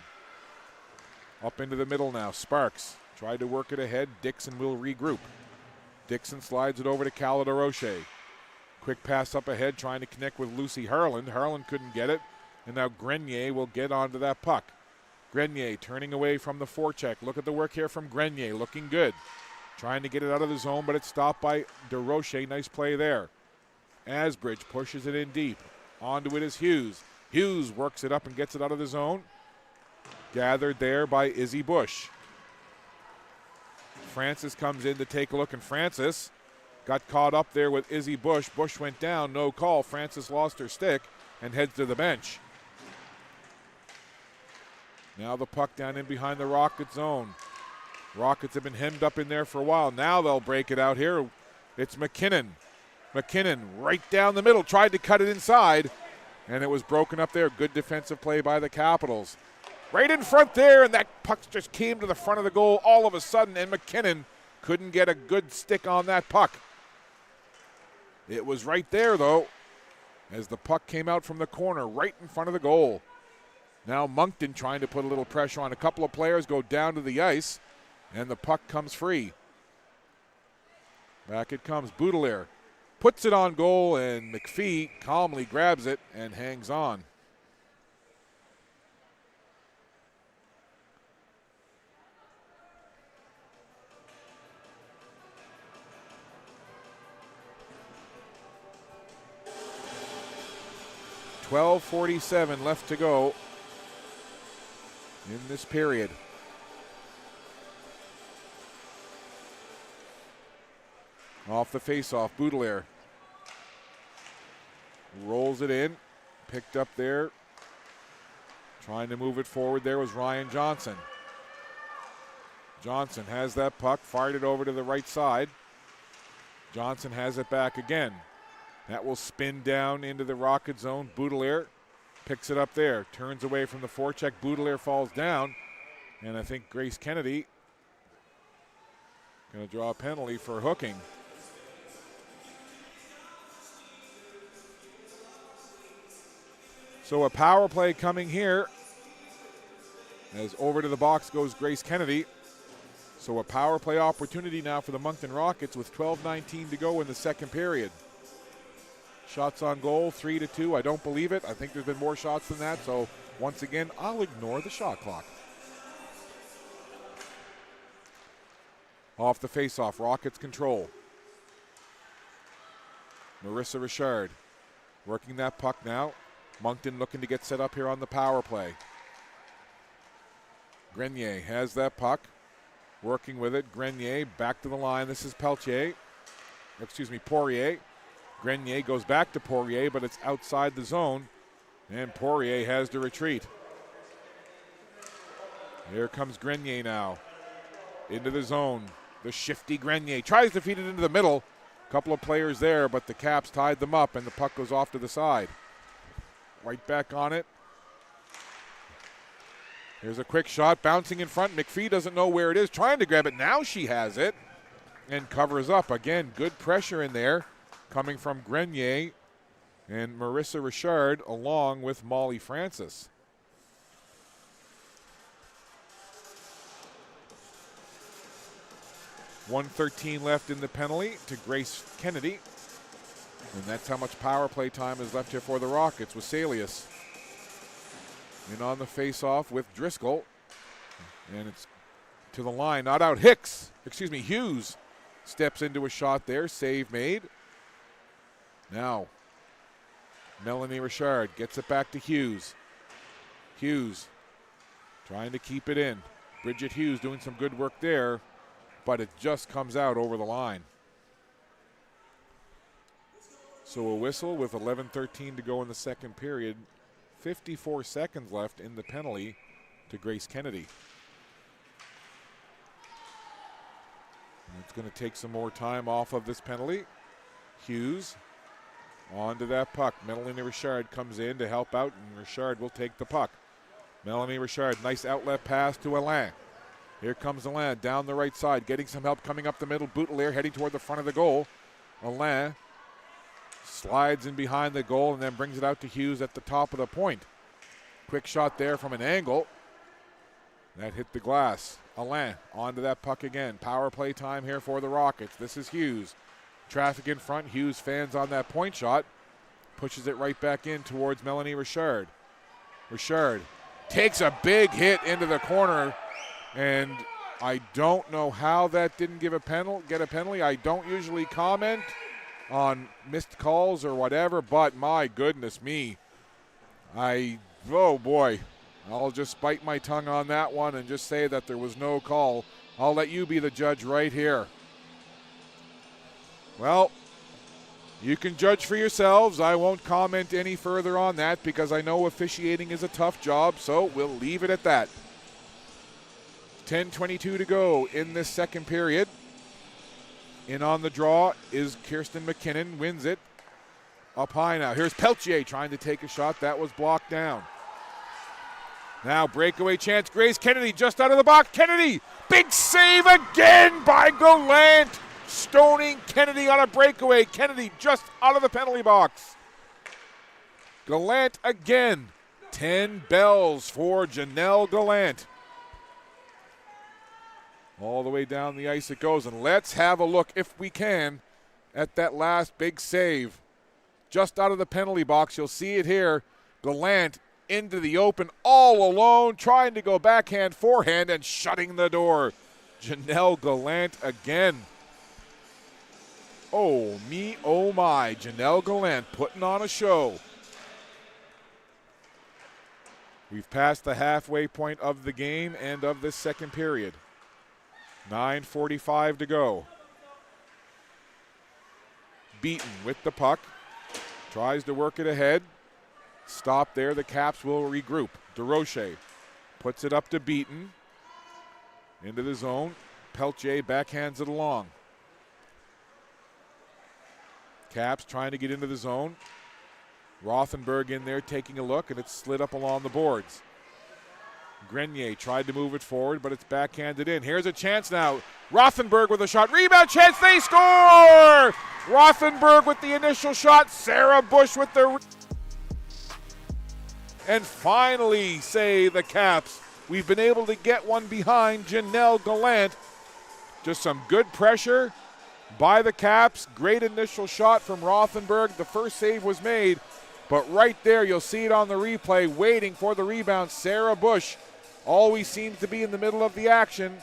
Up into the middle now. Sparks tried to work it ahead. Dixon will regroup. Dixon slides it over to Cala DeRoche. Quick pass up ahead, trying to connect with Lucy Harland. Harland couldn't get it, and now Grenier will get onto that puck. Grenier turning away from the forecheck. Look at the work here from Grenier, looking good. Trying to get it out of the zone, but it's stopped by DeRoche. Nice play there. Asbridge pushes it in deep. Onto it is Hughes. Hughes works it up and gets it out of the zone. Gathered there by Izzy Bush. Francis comes in to take a look, and Francis got caught up there with Izzy Bush. Bush went down, no call. Francis lost her stick and heads to the bench. Now the puck down in behind the Rocket zone. Rockets have been hemmed up in there for a while. Now they'll break it out here. It's McKinnon. McKinnon right down the middle, tried to cut it inside, and it was broken up there. Good defensive play by the Capitals. Right in front there, and that puck just came to the front of the goal all of a sudden, and McKinnon couldn't get a good stick on that puck. It was right there, though, as the puck came out from the corner right in front of the goal. Now Moncton trying to put a little pressure on. A couple of players go down to the ice, and the puck comes free. Back it comes. Boudelier puts it on goal, and McPhee calmly grabs it and hangs on. .12:47 left to go in this period. Off the faceoff, Boudelier rolls it in, picked up there. Trying to move it forward there was Ryan Johnson. Johnson has that puck, fired it over to the right side. Johnson has it back again. That will spin down into the Rocket zone. Boudelier picks it up there, turns away from the forecheck. Boudelier falls down, and I think Grace Kennedy going to draw a penalty for hooking. So a power play coming here, as over to the box goes Grace Kennedy. So a power play opportunity now for the Moncton Rockets with 12:19 to go in the second period. Shots on goal, 3-2. I don't believe it. I think there's been more shots than that. So once again, I'll ignore the shot clock. Off the faceoff, Rockets control. Marissa Richard working that puck now. Moncton looking to get set up here on the power play. Grenier has that puck. Working with it. Grenier back to the line. This is Poirier. Grenier goes back to Poirier, but it's outside the zone, and Poirier has to retreat. Here comes Grenier now. Into the zone. The shifty Grenier tries to feed it into the middle. Couple of players there, but the Caps tied them up, and the puck goes off to the side. Right back on it. Here's a quick shot, bouncing in front. McPhee doesn't know where it is, trying to grab it. Now she has it and covers up. Again, good pressure in there coming from Grenier and Marissa Richard along with Molly Francis. .113 left in the penalty to Grace Kennedy. And that's how much power play time is left here for the Rockets with Salius. In on the face-off with Driscoll. And it's to the line, not out. Hughes steps into a shot there, save made. Now, Melanie Richard gets it back to Hughes. Hughes trying to keep it in. Bridget Hughes doing some good work there, but it just comes out over the line. So a whistle with 11:13 to go in the second period. 54 seconds left in the penalty to Grace Kennedy. And it's going to take some more time off of this penalty. Hughes onto that puck. Melanie Richard comes in to help out, and Richard will take the puck. Melanie Richard, nice outlet pass to Alain. Here comes Alain down the right side, getting some help coming up the middle. Boutelier heading toward the front of the goal. Alain slides in behind the goal and then brings it out to Hughes at the top of the point. Quick shot there from an angle. That hit the glass. Alain onto that puck again. Power play time here for the Rockets. This is Hughes. Traffic in front. Hughes fans on that point shot. Pushes it right back in towards Melanie Richard. Richard takes a big hit into the corner, and I don't know how that didn't get a penalty. I don't usually comment on missed calls or whatever, but my goodness me. Oh boy. I'll just bite my tongue on that one and just say that there was no call. I'll let you be the judge right here. Well, you can judge for yourselves. I won't comment any further on that because I know officiating is a tough job, so we'll leave it at that. 10:22 to go in this second period. In on the draw is Kirsten McKinnon, wins it. Up high now. Here's Peltier trying to take a shot. That was blocked down. Now breakaway chance. Grace Kennedy just out of the box. Kennedy, big save again by Gallant. Stoning Kennedy on a breakaway. Kennedy just out of the penalty box. Gallant again. 10 bells for Janelle Gallant. All the way down the ice it goes. And let's have a look, if we can, at that last big save. Just out of the penalty box. You'll see it here. Gallant into the open all alone, trying to go backhand, forehand, and shutting the door. Janelle Gallant again. Oh, me, oh my. Janelle Gallant putting on a show. We've passed the halfway point of the game and of this second period. 9:45 to go. Beaton with the puck. Tries to work it ahead. Stop there. The Caps will regroup. DeRoche puts it up to Beaton. Into the zone. Peltier backhands it along. Caps trying to get into the zone. Rothenberg in there taking a look, and it's slid up along the boards. Grenier tried to move it forward, but it's backhanded in. Here's a chance now. Rothenberg with a shot. Rebound chance. They score! Rothenberg with the initial shot. Sarah Bush with the... And finally, say the Caps, we've been able to get one behind Janelle Gallant. Just some good pressure by the Caps. Great initial shot from Rothenberg. The first save was made, but right there, you'll see it on the replay, waiting for the rebound. Sarah Bush always seems to be in the middle of the action.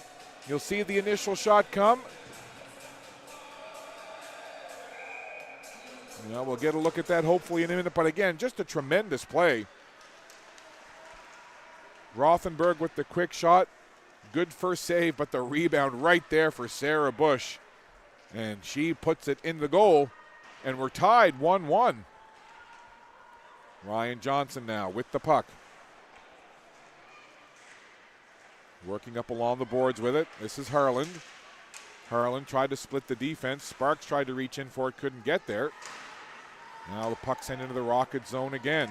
You'll see the initial shot come. Well, we'll get a look at that hopefully in a minute, but again, just a tremendous play. Rothenberg with the quick shot. Good first save, but the rebound right there for Sarah Bush. And she puts it in the goal, and we're tied 1-1. Ryan Johnson now with the puck. Working up along the boards with it. This is Harland. Harland tried to split the defense. Sparks tried to reach in for it, couldn't get there. Now the puck sent into the Rocket zone again.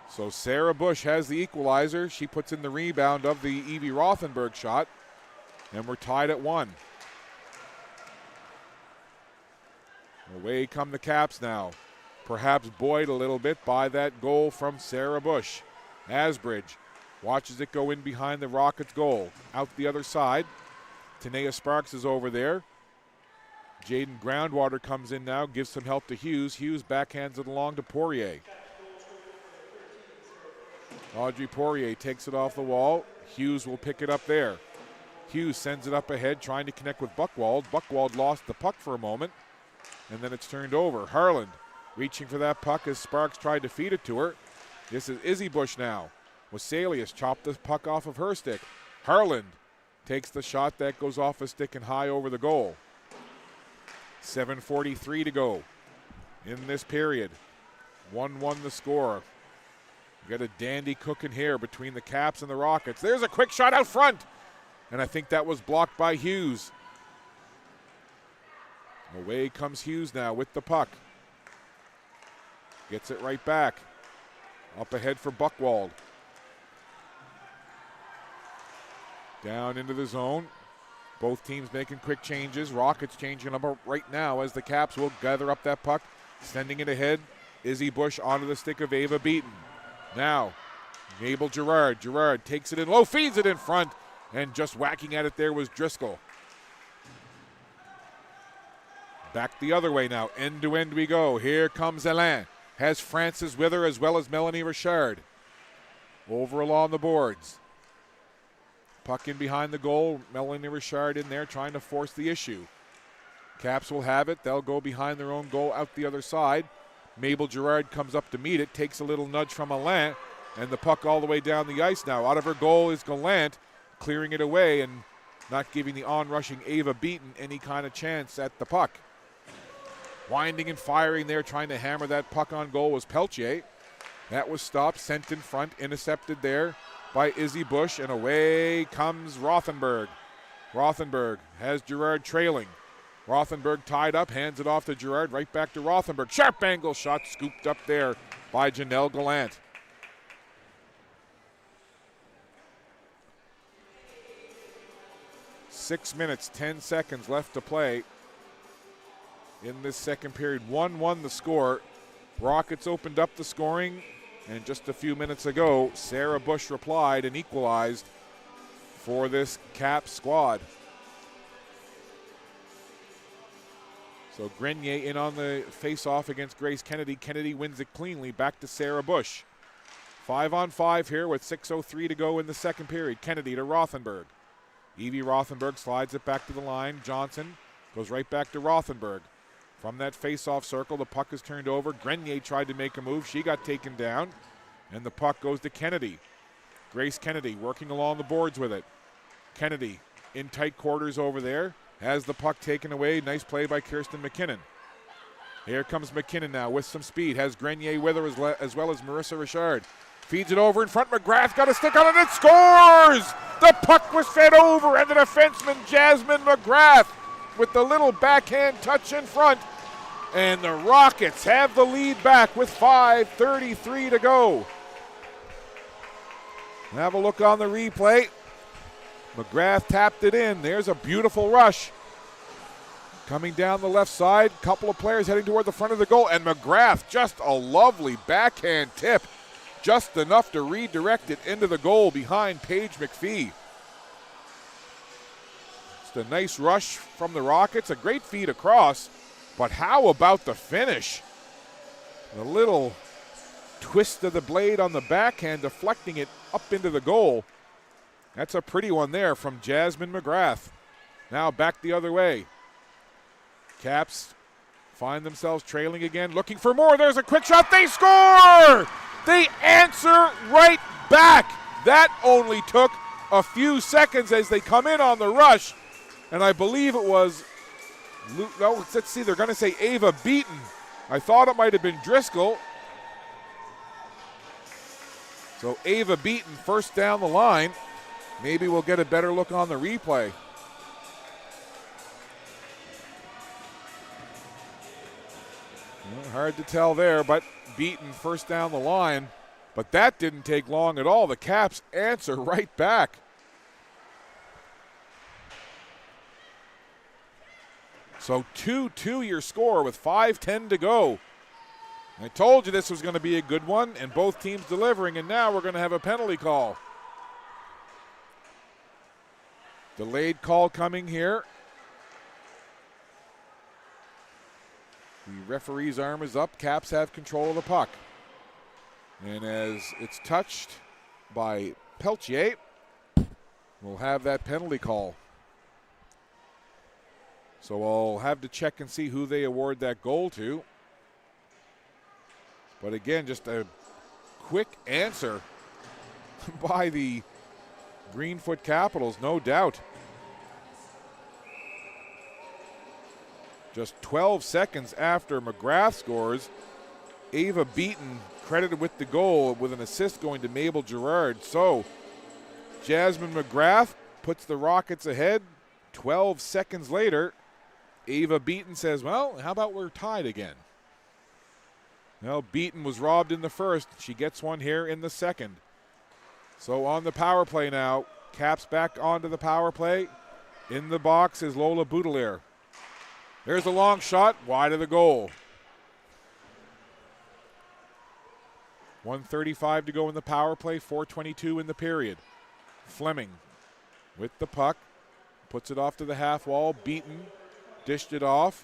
So Sarah Bush has the equalizer. She puts in the rebound of the Evie Rothenberg shot. And we're tied at 1. Away come the Caps now. Perhaps buoyed a little bit by that goal from Sarah Bush. Asbridge watches it go in behind the Rockets' goal. Out the other side. Tanea Sparks is over there. Jaden Groundwater comes in now, gives some help to Hughes. Hughes backhands it along to Poirier. Audrey Poirier takes it off the wall. Hughes will pick it up there. Hughes sends it up ahead, trying to connect with Buchwald. Buchwald lost the puck for a moment, and then it's turned over. Harland reaching for that puck as Sparks tried to feed it to her. This is Izzy Bush now. Wasalius chopped the puck off of her stick. Harland takes the shot that goes off a stick and high over the goal. 7:43 to go in this period. 1-1 the score. We got a dandy cooking here between the Caps and the Rockets. There's a quick shot out front, and I think that was blocked by Hughes. Away comes Hughes now with the puck. Gets it right back. Up ahead for Buchwald. Down into the zone. Both teams making quick changes. Rockets changing up right now as the Caps will gather up that puck. Sending it ahead. Izzy Bush onto the stick of Ava Beaton. Now, Mabel Gerard. Gerard takes it in low, feeds it in front, and just whacking at it there was Driscoll. Back the other way now. End to end we go. Here comes Alain. Has Francis with her as well as Melanie Richard. Over along the boards. Puck in behind the goal. Melanie Richard in there trying to force the issue. Caps will have it. They'll go behind their own goal out the other side. Mabel Gerard comes up to meet it, takes a little nudge from Alain, and the puck all the way down the ice now. Out of her goal is Gallant, clearing it away and not giving the on-rushing Ava Beaton any kind of chance at the puck. Winding and firing there, trying to hammer that puck on goal was Peltier. That was stopped, sent in front, intercepted there by Izzy Bush, and away comes Rothenberg. Rothenberg has Girard trailing. Rothenberg tied up, hands it off to Girard, right back to Rothenberg. Sharp angle shot scooped up there by Janelle Gallant. Six minutes, 10 seconds left to play in this second period. 1-1 the score. Rockets opened up the scoring, and just a few minutes ago, Sarah Bush replied and equalized for this Cap squad. So Grenier in on the face-off against Grace Kennedy. Kennedy wins it cleanly, back to Sarah Bush. 5-on-5 here with 6:03 to go in the second period. Kennedy to Rothenberg. Evie Rothenberg slides it back to the line. Johnson goes right back to Rothenberg. From that face-off circle, the puck is turned over. Grenier tried to make a move. She got taken down, and the puck goes to Kennedy. Grace Kennedy working along the boards with it. Kennedy in tight quarters over there. Has the puck taken away. Nice play by Kirsten McKinnon. Here comes McKinnon now with some speed. Has Grenier with her as well as Marissa Richard. Feeds it over in front. McGrath got a stick on it and scores! The puck was fed over, and the defenseman Jasmine McGrath with the little backhand touch in front. And the Rockets have the lead back with 5:33 to go. Have a look on the replay. McGrath tapped it in. There's a beautiful rush. Coming down the left side, couple of players heading toward the front of the goal, and McGrath just a lovely backhand tip. Just enough to redirect it into the goal behind Paige McPhee. Just a nice rush from the Rockets, a great feed across, but how about the finish? A little twist of the blade on the backhand, deflecting it up into the goal. That's a pretty one there from Jasmine McGrath. Now back the other way. Caps find themselves trailing again, looking for more. There's a quick shot. They score! They answer right back. That only took a few seconds as they come in on the rush. And I believe it was, no, let's see, they're going to say Ava Beaton. I thought it might have been Driscoll. So Ava Beaton first down the line. Maybe we'll get a better look on the replay. Well, hard to tell there, but Beaton first down the line. But that didn't take long at all. The Caps answer right back. So 2-2 your score with 5:10 to go. I told you this was going to be a good one, and both teams delivering, and now we're going to have a penalty call. Delayed call coming here. The referee's arm is up. Caps have control of the puck. And as it's touched by Peltier, we'll have that penalty call. So I'll have to check and see who they award that goal to. But again, just a quick answer by the Greenfoot Capitals, no doubt. Just 12 seconds after McGrath scores, Ava Beaton credited with the goal with an assist going to Mabel Girard. So Jasmine McGrath puts the Rockets ahead. 12 seconds later, Ava Beaton says, well, how about we're tied again? Well, Beaton was robbed in the first. She gets one here in the second. So on the power play now, Caps back onto the power play. In the box is Lola Boudelier. There's a long shot, wide of the goal. 1:35 to go in the power play, 4:22 in the period. Fleming with the puck, puts it off to the half wall. Beaton dished it off.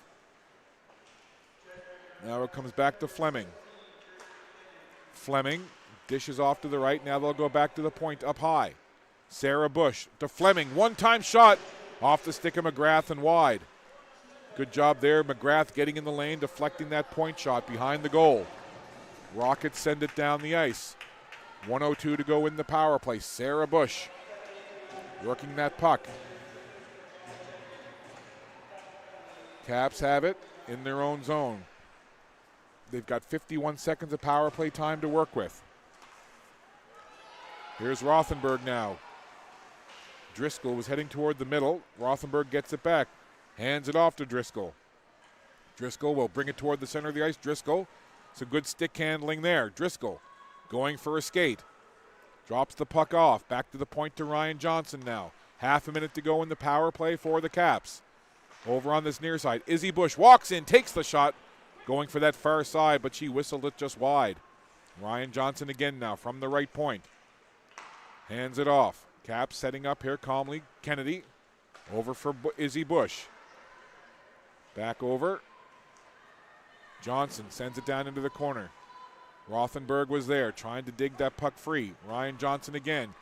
Now it comes back to Fleming. Fleming dishes off to the right. Now they'll go back to the point up high. Sarah Bush to Fleming. One-time shot off the stick of McGrath and wide. Good job there. McGrath getting in the lane, deflecting that point shot behind the goal. Rockets send it down the ice. 1:02 to go in the power play. Sarah Bush working that puck. Caps have it in their own zone. They've got 51 seconds of power play time to work with. Here's Rothenberg now. Driscoll was heading toward the middle. Rothenberg gets it back. Hands it off to Driscoll. Driscoll will bring it toward the center of the ice. Driscoll, some good stick handling there. Driscoll going for a skate. Drops the puck off. Back to the point to Ryan Johnson now. Half a minute to go in the power play for the Caps. Over on this near side, Izzy Bush walks in, takes the shot. Going for that far side, but she whistled it just wide. Ryan Johnson again now from the right point. Hands it off. Caps setting up here calmly. Kennedy over for Izzy Bush. Back over. Johnson sends it down into the corner. Rothenberg was there trying to dig that puck free. Ryan Johnson again.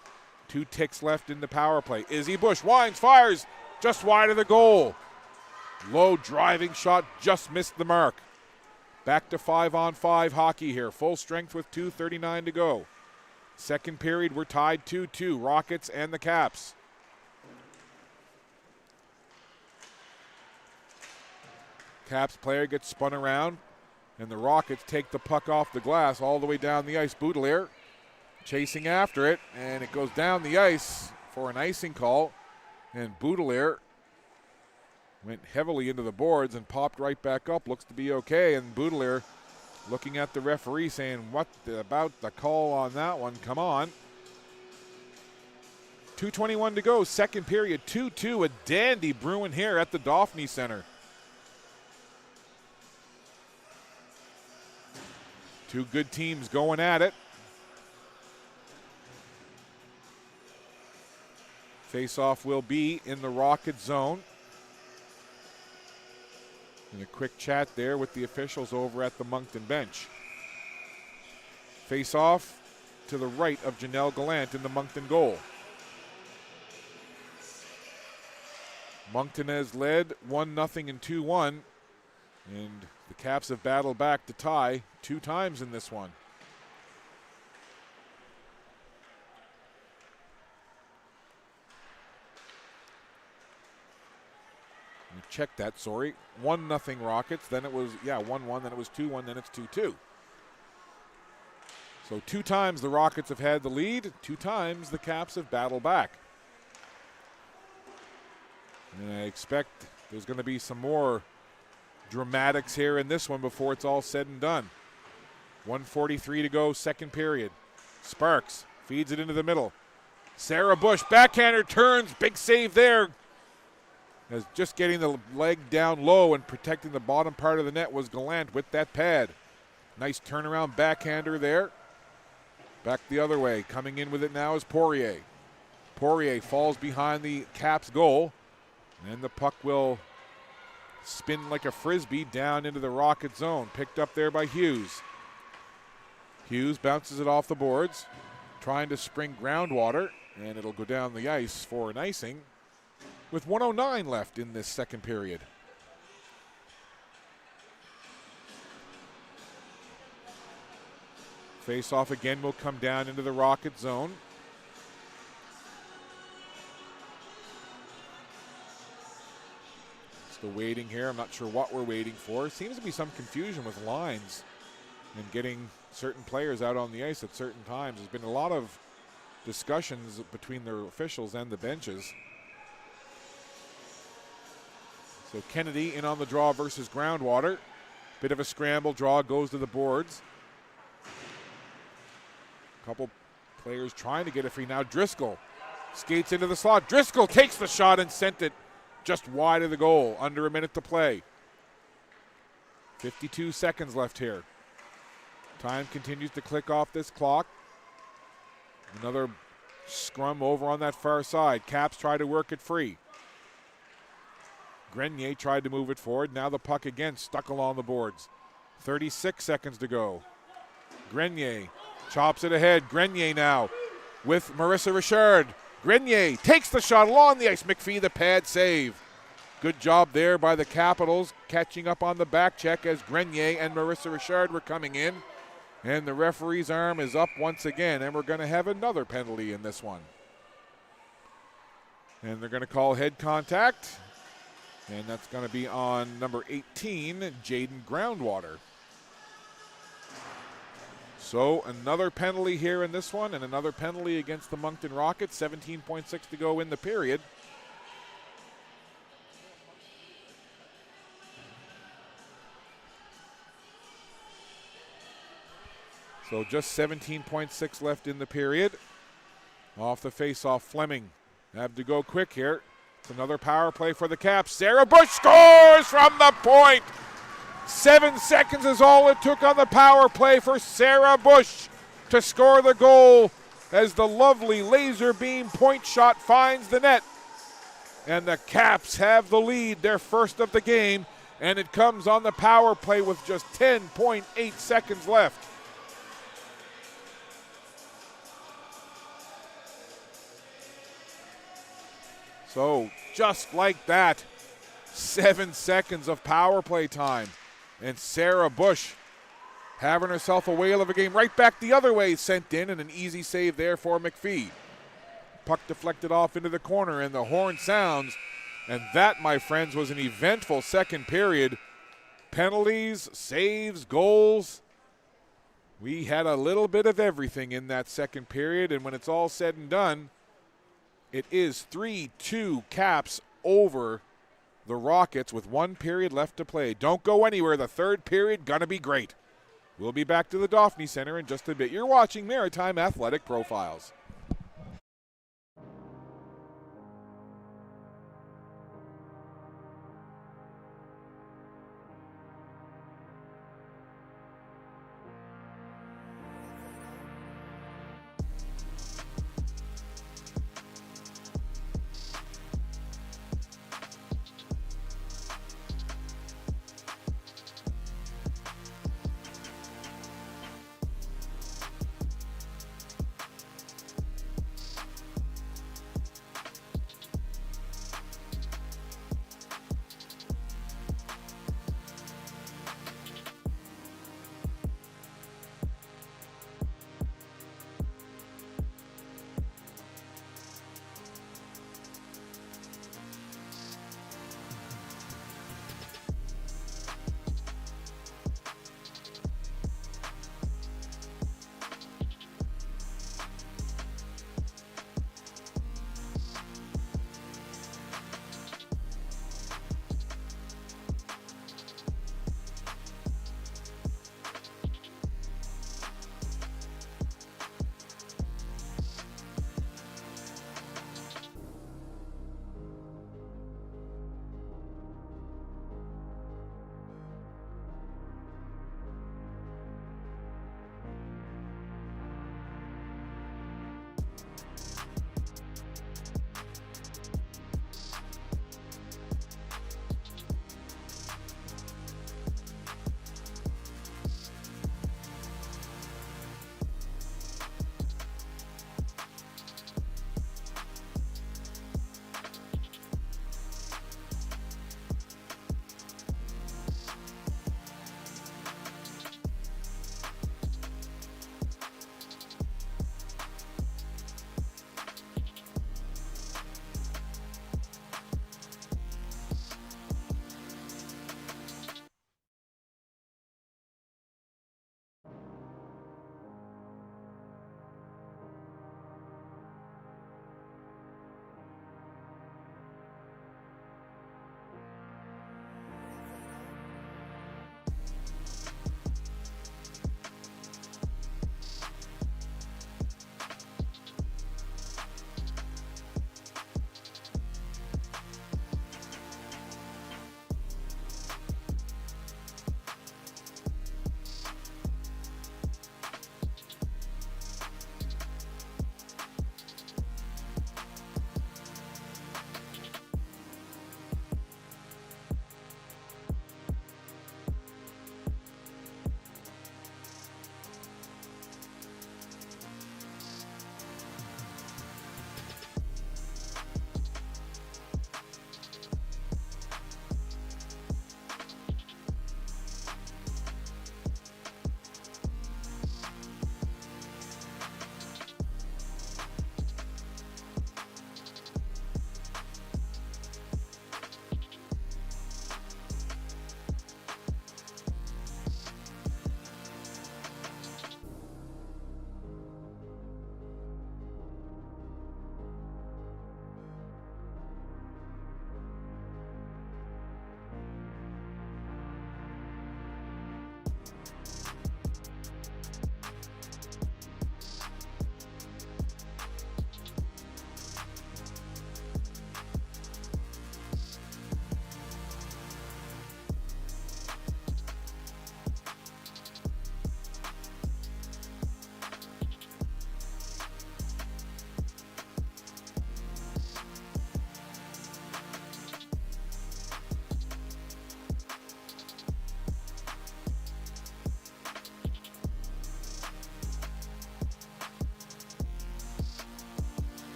2 ticks left in the power play. Izzy Bush winds, fires just wide of the goal. Low driving shot just missed the mark. Back to 5-on-5 hockey here. Full strength with 2:39 to go. Second period, we're tied 2-2. Rockets and the Caps. Caps player gets spun around, and the Rockets take the puck off the glass all the way down the ice. Boudelier chasing after it, and it goes down the ice for an icing call. And Boudelier went heavily into the boards and popped right back up. Looks to be okay. And Boudelier looking at the referee saying, what about the call on that one? Come on. 2:21 to go. Second period, 2-2. A dandy brewing here at the Dauphin Center. Two good teams going at it. Face-off will be in the Rocket zone. And a quick chat there with the officials over at the Moncton bench. Face-off to the right of Janelle Gallant in the Moncton goal. Moncton has led 1-0 and 2-1. And the Caps have battled back to tie 2 times in this one. Check that, sorry. 1-0 Rockets, then it was, 1-1, then it was 2-1, then it's 2-2. So 2 times the Rockets have had the lead, 2 times the Caps have battled back. And I expect there's going to be some more dramatics here in this one before it's all said and done. 1:43 to go, second period. Sparks feeds it into the middle. Sarah Bush, backhander, turns, big save there. As just getting the leg down low and protecting the bottom part of the net was Gallant with that pad. Nice turnaround backhander there. Back the other way. Coming in with it now is Poirier. Poirier falls behind the Caps goal. And the puck will spin like a frisbee down into the Rocket zone. Picked up there by Hughes. Hughes bounces it off the boards. Trying to spring groundwater. And it'll go down the ice for an icing. With 1:09 left in this second period. Face-off again will come down into the Rocket zone. Still waiting here. I'm not sure what we're waiting for. Seems to be some confusion with lines and getting certain players out on the ice at certain times. There's been a lot of discussions between the officials and the benches. So Kennedy in on the draw versus Groundwater. Bit of a scramble. Draw goes to the boards. A couple players trying to get it free now. Driscoll skates into the slot. Driscoll takes the shot and sent it just wide of the goal. Under a minute to play. 52 seconds left here. Time continues to click off this clock. Another scrum over on that far side. Caps try to work it free. Grenier tried to move it forward. Now the puck again stuck along the boards. 36 seconds to go. Grenier chops it ahead. Grenier now with Marissa Richard. Grenier takes the shot along the ice. McPhee the pad save. Good job there by the Capitals catching up on the back check as Grenier and Marissa Richard were coming in. And the referee's arm is up once again, and we're going to have another penalty in this one. And they're going to call head contact. And that's going to be on number 18, Jaden Groundwater. So another penalty here in this one, and another penalty against the Moncton Rockets. 17.6 to go in the period. So just 17.6 left in the period. Off the face-off, Fleming. Have to go quick here. It's another power play for the Caps. Sarah Bush scores from the point. 7 seconds is all it took on the power play for Sarah Bush to score the goal as the lovely laser beam point shot finds the net. And the Caps have the lead, their first of the game, and it comes on the power play with just 10.8 seconds left. So just like that, 7 seconds of power play time. And Sarah Bush having herself a whale of a game. Right back the other way, sent in, and an easy save there for McPhee. Puck deflected off into the corner, and the horn sounds. And that, my friends, was an eventful second period. Penalties, saves, goals. We had a little bit of everything in that second period, and when it's all said and done, it is 3-2 Caps over the Rockets with 1 period left to play. Don't go anywhere. The third period gonna be great. We'll be back to the Dauphin Center in just a bit. You're watching Maritime Athletic Profiles.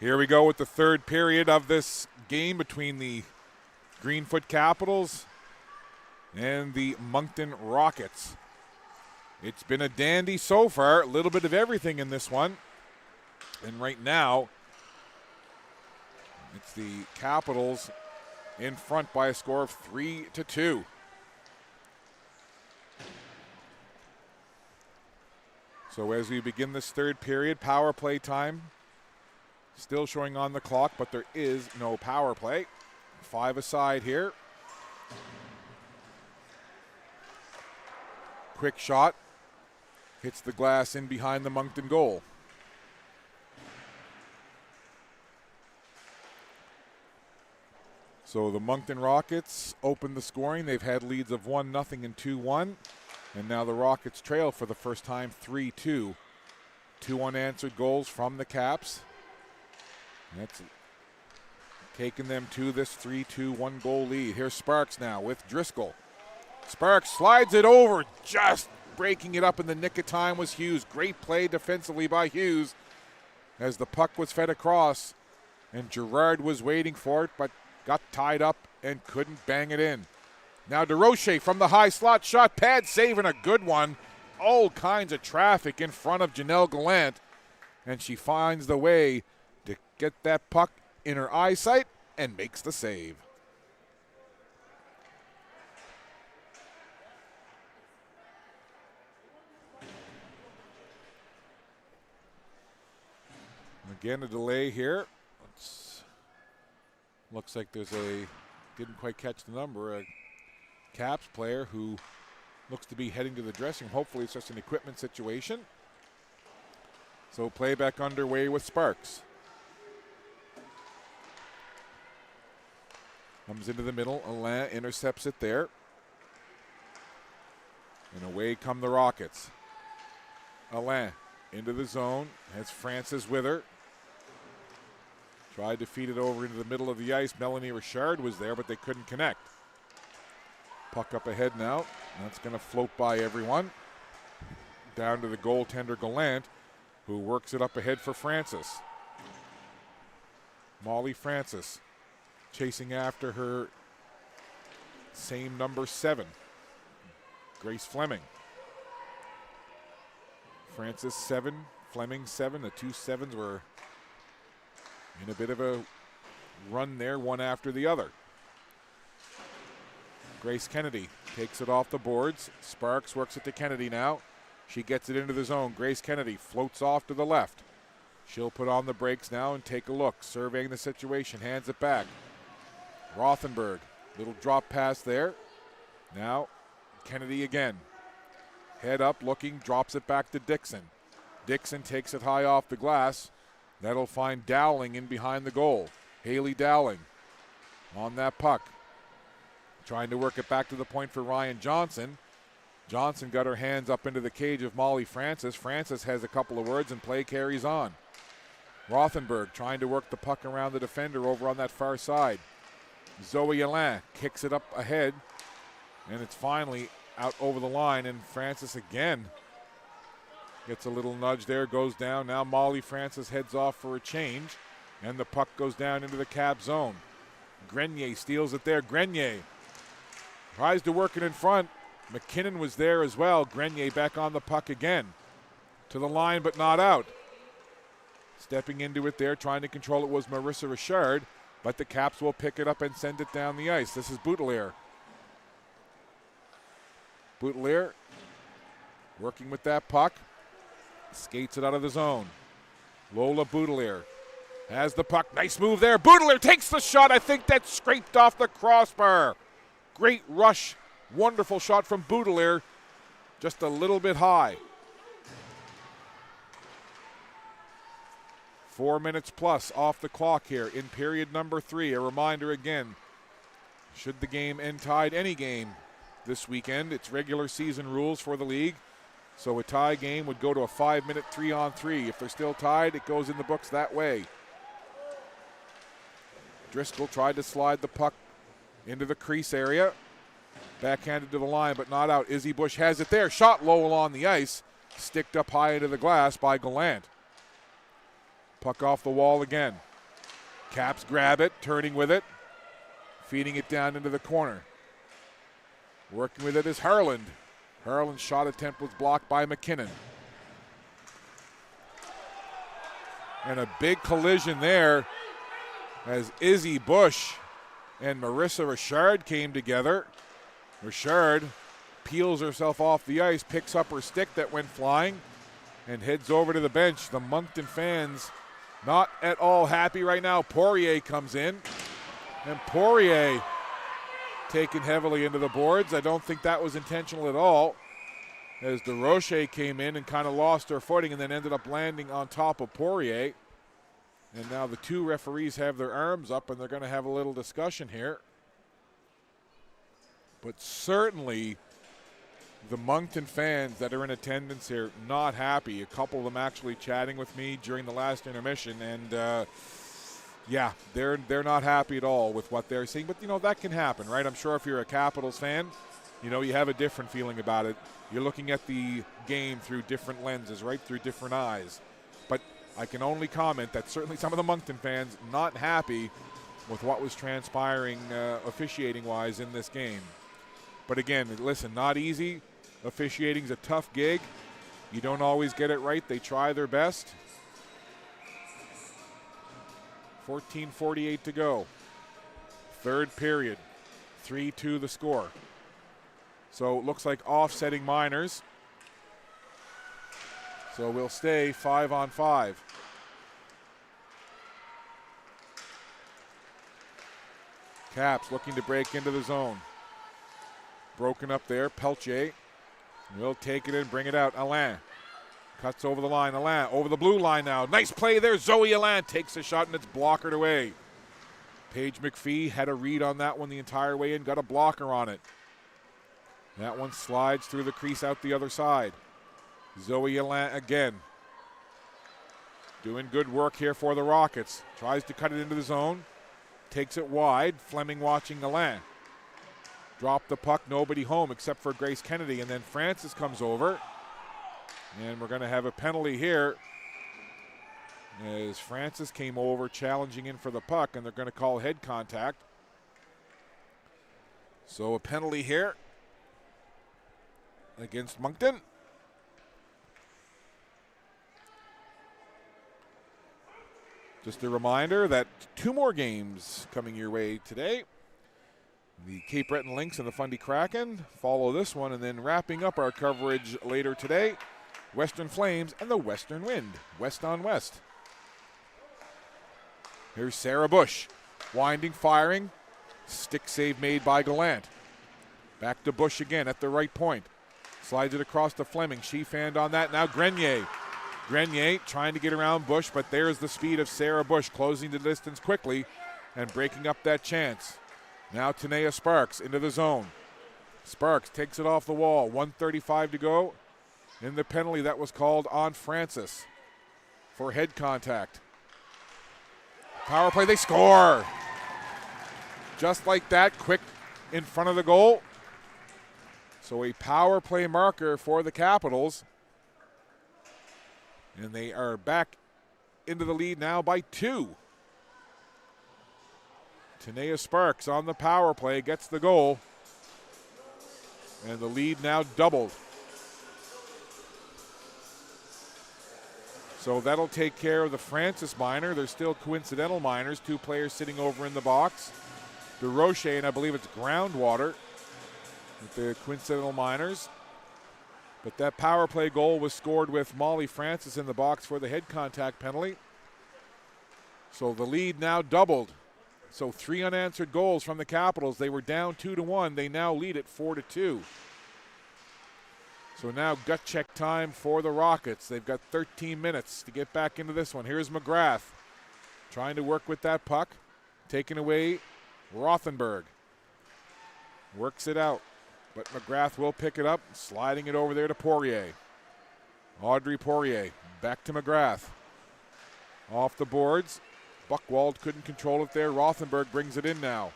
Here we go with the third period of this game between the Greenfoot Capitals and the Moncton Rockets. It's been a dandy so far, a little bit of everything in this one. And right now, it's the Capitals in front by a score of 3-2. So as we begin this third period, power play time still showing on the clock, but there is no power play. 5 aside here. Quick shot. Hits the glass in behind the Moncton goal. So the Moncton Rockets open the scoring. They've had leads of 1-0 and 2-1. And now the Rockets trail for the first time 3-2. 2 unanswered goals from the Caps. That's taken them to this 3-2 one-goal lead. Here's Sparks now with Driscoll. Sparks slides it over, just breaking it up in the nick of time was Hughes. Great play defensively by Hughes as the puck was fed across, and Gerard was waiting for it but got tied up and couldn't bang it in. Now DeRoche from the high slot shot pad, saving a good one. All kinds of traffic in front of Janelle Gallant, and she finds the way to get that puck in her eyesight and makes the save. Again, a delay here. Looks like there's didn't quite catch the number, a Caps player who looks to be heading to the dressing room. Hopefully it's just an equipment situation. So play back underway with Sparks. Comes into the middle. Alain intercepts it there. And away come the Rockets. Alain into the zone. Has Francis with her. Tried to feed it over into the middle of the ice. Melanie Richard was there, but they couldn't connect. Puck up ahead now. That's going to float by everyone. Down to the goaltender Gallant, who works it up ahead for Francis. Molly Francis chasing after her same number 7, Grace Fleming. Francis 7, Fleming 7. The 2 7s were in a bit of a run there, one after the other. Grace Kennedy takes it off the boards. Sparks works it to Kennedy now. She gets it into the zone. Grace Kennedy floats off to the left. She'll put on the brakes now and take a look, surveying the situation, hands it back. Rothenberg, little drop pass there. Now Kennedy again. Head up looking, drops it back to Dixon. Dixon takes it high off the glass. That'll find Dowling in behind the goal. Haley Dowling on that puck. Trying to work it back to the point for Ryan Johnson. Johnson got her hands up into the cage of Molly Francis. Francis has a couple of words and play carries on. Rothenberg trying to work the puck around the defender over on that far side. Zoe Alain kicks it up ahead, and it's finally out over the line, and Francis again gets a little nudge there, goes down. Now Molly Francis heads off for a change, and the puck goes down into the Cap zone. Grenier steals it there. Grenier tries to work it in front. McKinnon was there as well. Grenier back on the puck again. To the line, but not out. Stepping into it there, trying to control it was Marissa Richard, but the Caps will pick it up and send it down the ice. This is Boutelier. Boutelier working with that puck. Skates it out of the zone. Lola Boutelier has the puck. Nice move there. Boutelier takes the shot. I think that scraped off the crossbar. Great rush. Wonderful shot from Boutelier. Just a little bit high. 4 minutes plus off the clock here in period number 3. A reminder again, should the game end tied, any game this weekend, it's regular season rules for the league. So a tie game would go to a 5-minute 3-on-3. If they're still tied, it goes in the books that way. Driscoll tried to slide the puck into the crease area. Backhanded to the line, but not out. Izzy Bush has it there. Shot low along the ice. Sticked up high into the glass by Gallant. Puck off the wall again. Caps grab it, turning with it, feeding it down into the corner. Working with it is Harland. Harland's shot attempt was blocked by McKinnon. And a big collision there as Izzy Bush and Marissa Richard came together. Richard peels herself off the ice, picks up her stick that went flying, and heads over to the bench. The Moncton fans not at all happy right now. Poirier comes in, and Poirier taken heavily into the boards. I don't think that was intentional at all, as DeRoche came in and kind of lost her footing and then ended up landing on top of Poirier. And now the two referees have their arms up, and they're going to have a little discussion here. But certainly the Moncton fans that are in attendance here, not happy. A couple of them actually chatting with me during the last intermission, and yeah, they're not happy at all with what they're seeing. But, you know, that can happen, right? I'm sure if you're a Capitals fan, you know, you have a different feeling about it. You're looking at the game through different lenses, right, through different eyes. But I can only comment that certainly some of the Moncton fans not happy with what was transpiring officiating-wise in this game. But again, listen, not easy. Officiating's a tough gig. You don't always get it right. They try their best. 14:48 to go. Third period. 3-2 the score. So it looks like offsetting Miners. So we'll stay 5-on-5. Caps looking to break into the zone. Broken up there. Pelche will take it in, bring it out. Alain cuts over the line. Alain over the blue line now. Nice play there. Zoe Alain takes a shot, and it's blockered away. Paige McPhee had a read on that one the entire way in, got a blocker on it. That one slides through the crease out the other side. Zoe Alain again. Doing good work here for the Rockets. Tries to cut it into the zone. Takes it wide. Fleming watching Alain. Drop the puck, nobody home except for Grace Kennedy. And then Francis comes over. And we're going to have a penalty here as Francis came over challenging in for the puck, and they're going to call head contact. So a penalty here against Moncton. Just a reminder that 2 more games coming your way today. The Cape Breton Lynx and the Fundy Kraken follow this one, and then wrapping up our coverage later today, Western Flames and the Western Wind, west on west. Here's Sarah Bush, winding, firing, stick save made by Gallant. Back to Bush again at the right point. Slides it across to Fleming. She fanned on that. Now Grenier. Grenier trying to get around Bush, but there's the speed of Sarah Bush, closing the distance quickly and breaking up that chance. Now Tanea Sparks into the zone. Sparks takes it off the wall. 1:35 to go in the penalty that was called on Francis for head contact. Power play, they score. Just like that, quick in front of the goal. So a power play marker for the Capitals. And they are back into the lead now by 2. Tanea Sparks on the power play gets the goal. And the lead now doubled. So that'll take care of the Francis minor. There's still coincidental minors, 2 players sitting over in the box. DeRoche, and I believe it's Groundwater with the coincidental minors. But that power play goal was scored with Molly Francis in the box for the head contact penalty. So the lead now doubled. So 3 unanswered goals from the Capitals. They were down 2-1. They now lead it 4-2. So now gut check time for the Rockets. They've got 13 minutes to get back into this one. Here's McGrath trying to work with that puck. Taking away Rothenberg. Works it out. But McGrath will pick it up, sliding it over there to Poirier. Audrey Poirier back to McGrath. Off the boards. Buchwald couldn't control it there. Rothenberg brings it in now.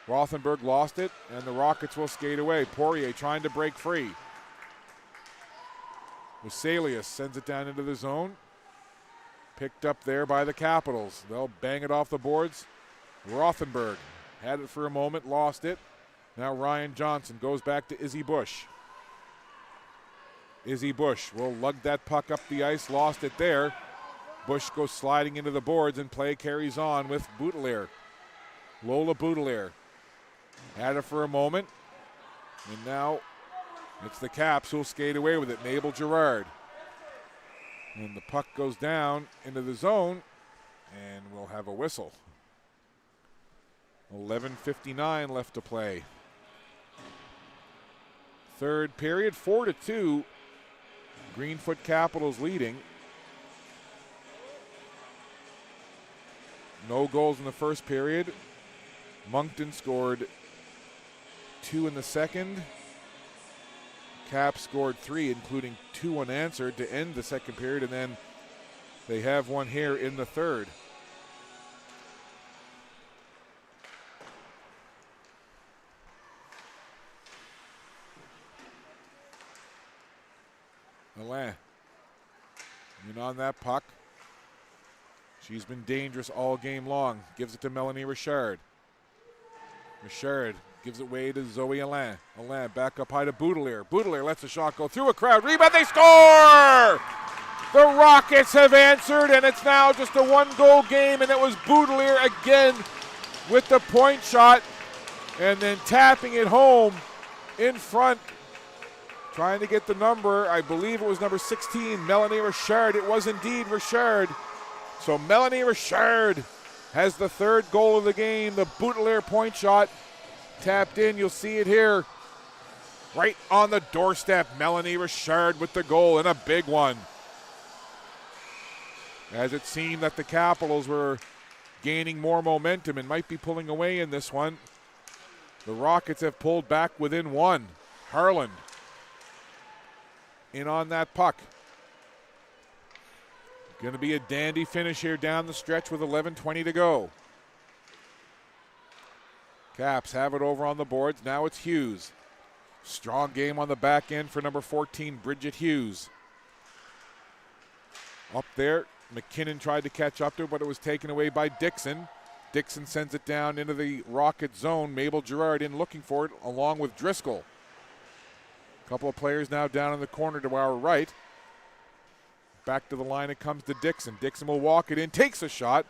Rothenberg lost it, and the Rockets will skate away. Poirier trying to break free. Vesalius sends it down into the zone. Picked up there by the Capitals. They'll bang it off the boards. Rothenberg had it for a moment, lost it. Now Ryan Johnson goes back to Izzy Bush. Izzy Bush will lug that puck up the ice, lost it there. Bush goes sliding into the boards and play carries on with Boutelier. Lola Boutelier had it for a moment. And now it's the Caps who'll skate away with it. Mabel Gerard. And the puck goes down into the zone and we'll have a whistle. 11:59 left to play. Third period, 4-2. Greenfoot Capitals leading. No goals in the first period. Moncton scored 2 in the second. Caps scored 3, including 2 unanswered to end the second period, and then they have one here in the third. Alain in on that puck. She's been dangerous all game long. Gives it to Melanie Richard. Richard gives it away to Zoe Alain. Alain back up high to Boutelier. Boutelier lets the shot go through a crowd. Rebound, they score! The Rockets have answered, and it's now just a 1-goal game, and it was Boutelier again with the point shot, and then tapping it home in front. Trying to get the number, I believe it was number 16, Melanie Richard. It was indeed Richard. So Melanie Richard has the third goal of the game. The Boutelier point shot tapped in. You'll see it here. Right on the doorstep, Melanie Richard with the goal, and a big one. As it seemed that the Capitals were gaining more momentum and might be pulling away in this one, the Rockets have pulled back within 1. Harland in on that puck. Going to be a dandy finish here down the stretch with 11:20 to go. Caps have it over on the boards. Now it's Hughes. Strong game on the back end for number 14, Bridget Hughes. Up there, McKinnon tried to catch up to it, but it was taken away by Dixon. Dixon sends it down into the Rocket zone. Mabel Gerard in looking for it, along with Driscoll. A couple of players now down in the corner to our right. Back to the line it comes to Dixon. Dixon will walk it in, takes a shot.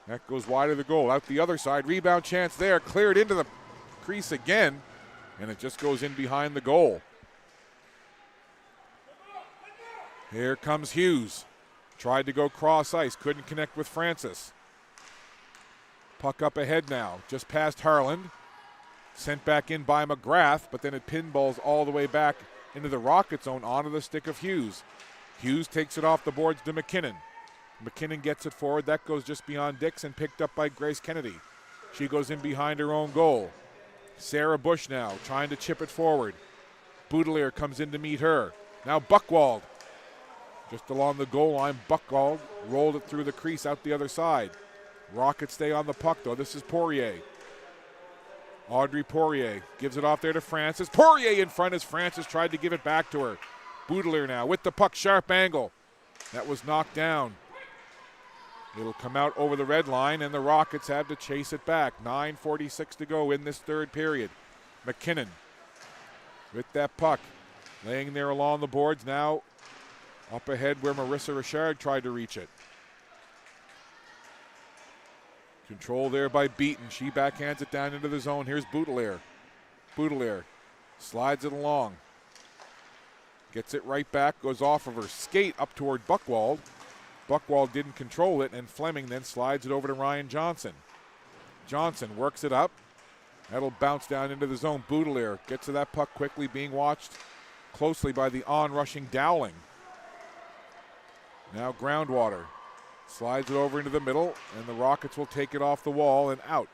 That goes wide of the goal. Out the other side, rebound chance there. Cleared into the crease again, and it just goes in behind the goal. Here comes Hughes. Tried to go cross ice, couldn't connect with Francis. Puck up ahead now, just past Harland. Sent back in by McGrath, but then it pinballs all the way back into the Rocket zone onto the stick of Hughes. Hughes takes it off the boards to McKinnon. McKinnon gets it forward. That goes just beyond Dixon, picked up by Grace Kennedy. She goes in behind her own goal. Sarah Bush now trying to chip it forward. Boutelier comes in to meet her. Now Buchwald. Just along the goal line, Buchwald rolled it through the crease out the other side. Rockets stay on the puck, though. This is Poirier. Audrey Poirier gives it off there to Francis. Poirier in front as Francis tried to give it back to her. Boutelier now with the puck, sharp angle. That was knocked down. It'll come out over the red line, and the Rockets have to chase it back. 9:46 to go in this third period. McKinnon with that puck, laying there along the boards. Now up ahead where Marissa Richard tried to reach it. Control there by Beaton. She backhands it down into the zone. Here's Boutelier. Boutelier slides it along. Gets it right back, goes off of her skate up toward Buchwald. Buchwald didn't control it, and Fleming then slides it over to Ryan Johnson. Johnson works it up. That'll bounce down into the zone. Boutelier gets to that puck quickly, being watched closely by the on-rushing Dowling. Now Groundwater slides it over into the middle, and the Rockets will take it off the wall and out.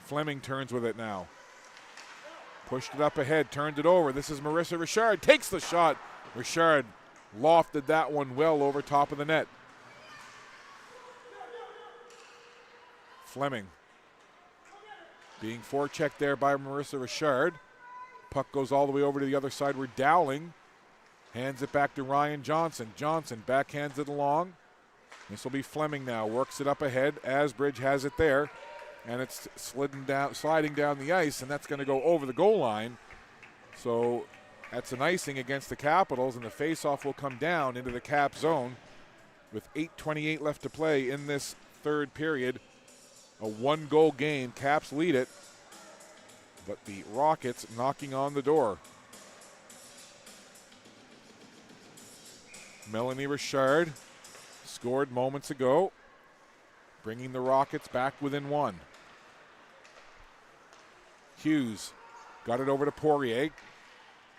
Fleming turns with it now. Pushed it up ahead, turned it over. This is Marissa Richard, takes the shot. Richard lofted that one well over top of the net. Fleming being forechecked there by Marissa Richard. Puck goes all the way over to the other side where Dowling hands it back to Ryan Johnson. Johnson backhands it along. This will be Fleming now. Works it up ahead. Asbridge has it there. And it's sliding down the ice, and that's going to go over the goal line. So that's an icing against the Capitals, and the faceoff will come down into the Cap zone with 8:28 left to play in this third period. A one-goal game. Caps lead it, but the Rockets knocking on the door. Melanie Richard scored moments ago, bringing the Rockets back within one. Hughes got it over to Poirier.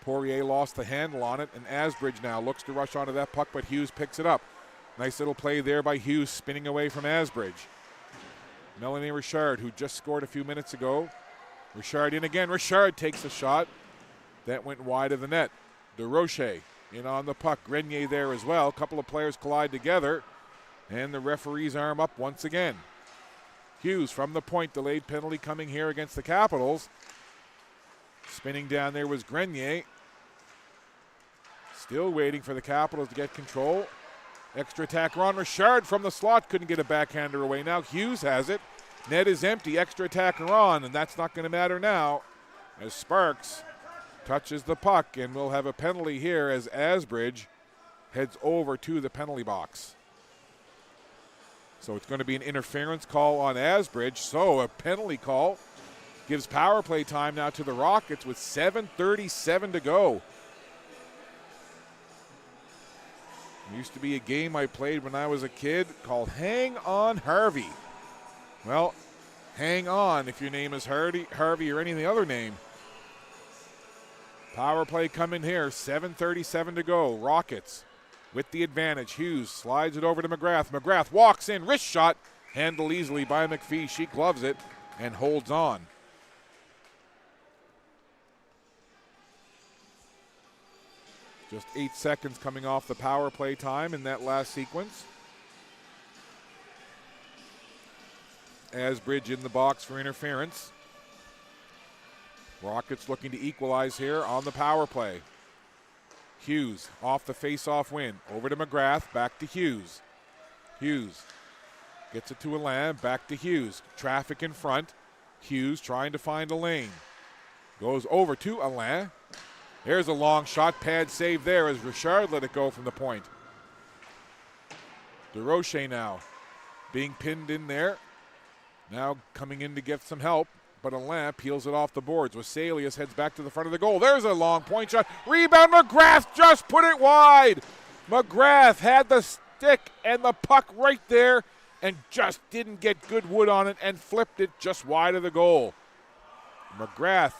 Poirier lost the handle on it, and Asbridge now looks to rush onto that puck, but Hughes picks it up. Nice little play there by Hughes, spinning away from Asbridge. Melanie Richard, who just scored a few minutes ago. Richard in again. Richard takes the shot. That went wide of the net. DeRoche in on the puck. Grenier there as well. A couple of players collide together, and the referee's arm up once again. Hughes from the point, delayed penalty coming here against the Capitals. Spinning down there was Grenier. Still waiting for the Capitals to get control. Extra attacker on Richard from the slot, couldn't get a backhander away. Now Hughes has it. Net is empty, extra attacker on, and that's not going to matter now as Sparks touches the puck, and we'll have a penalty here as Asbridge heads over to the penalty box. So it's going to be an interference call on Asbridge. So a penalty call gives power play time now to the Rockets with 7:37 to go. There used to be a game I played when I was a kid called Hang On Harvey. Well, hang on if your name is Harvey or any other name. Power play coming here, 7:37 to go. Rockets with the advantage. Hughes slides it over to McGrath. McGrath walks in, wrist shot, handled easily by McPhee. She gloves it and holds on. Just 8 seconds coming off the power play time in that last sequence. Asbridge in the box for interference. Rockets looking to equalize here on the power play. Hughes off the face-off win. Over to McGrath, back to Hughes. Hughes gets it to Alain, back to Hughes. Traffic in front. Hughes trying to find a lane. Goes over to Alain. There's a long shot, pad save there as Richard let it go from the point. DeRoche now being pinned in there. Now coming in to get some help, but Alain peels it off the boards. Waselius heads back to the front of the goal. There's a long point shot. Rebound, McGrath just put it wide. McGrath had the stick and the puck right there and just didn't get good wood on it and flipped it just wide of the goal. McGrath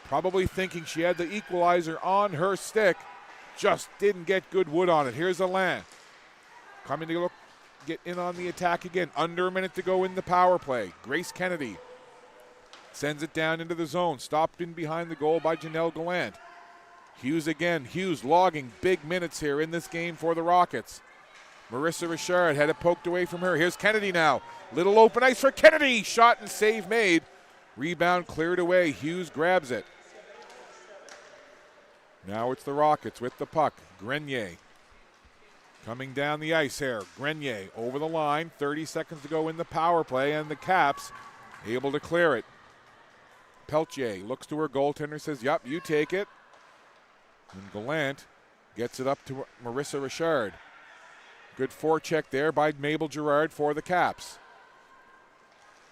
probably thinking she had the equalizer on her stick, just didn't get good wood on it. Here's Alain coming to get in on the attack again. Under a minute to go in the power play. Grace Kennedy sends it down into the zone. Stopped in behind the goal by Janelle Gallant. Hughes again. Hughes logging big minutes here in this game for the Rockets. Marissa Richard had it poked away from her. Here's Kennedy now. Little open ice for Kennedy. Shot and save made. Rebound cleared away. Hughes grabs it. Now it's the Rockets with the puck. Grenier coming down the ice here. Grenier over the line. 30 seconds to go in the power play, and the Caps able to clear it. Peltier looks to her goaltender, says, "Yup, you take it." And Gallant gets it up to Marissa Richard. Good forecheck there by Mabel Girard for the Caps.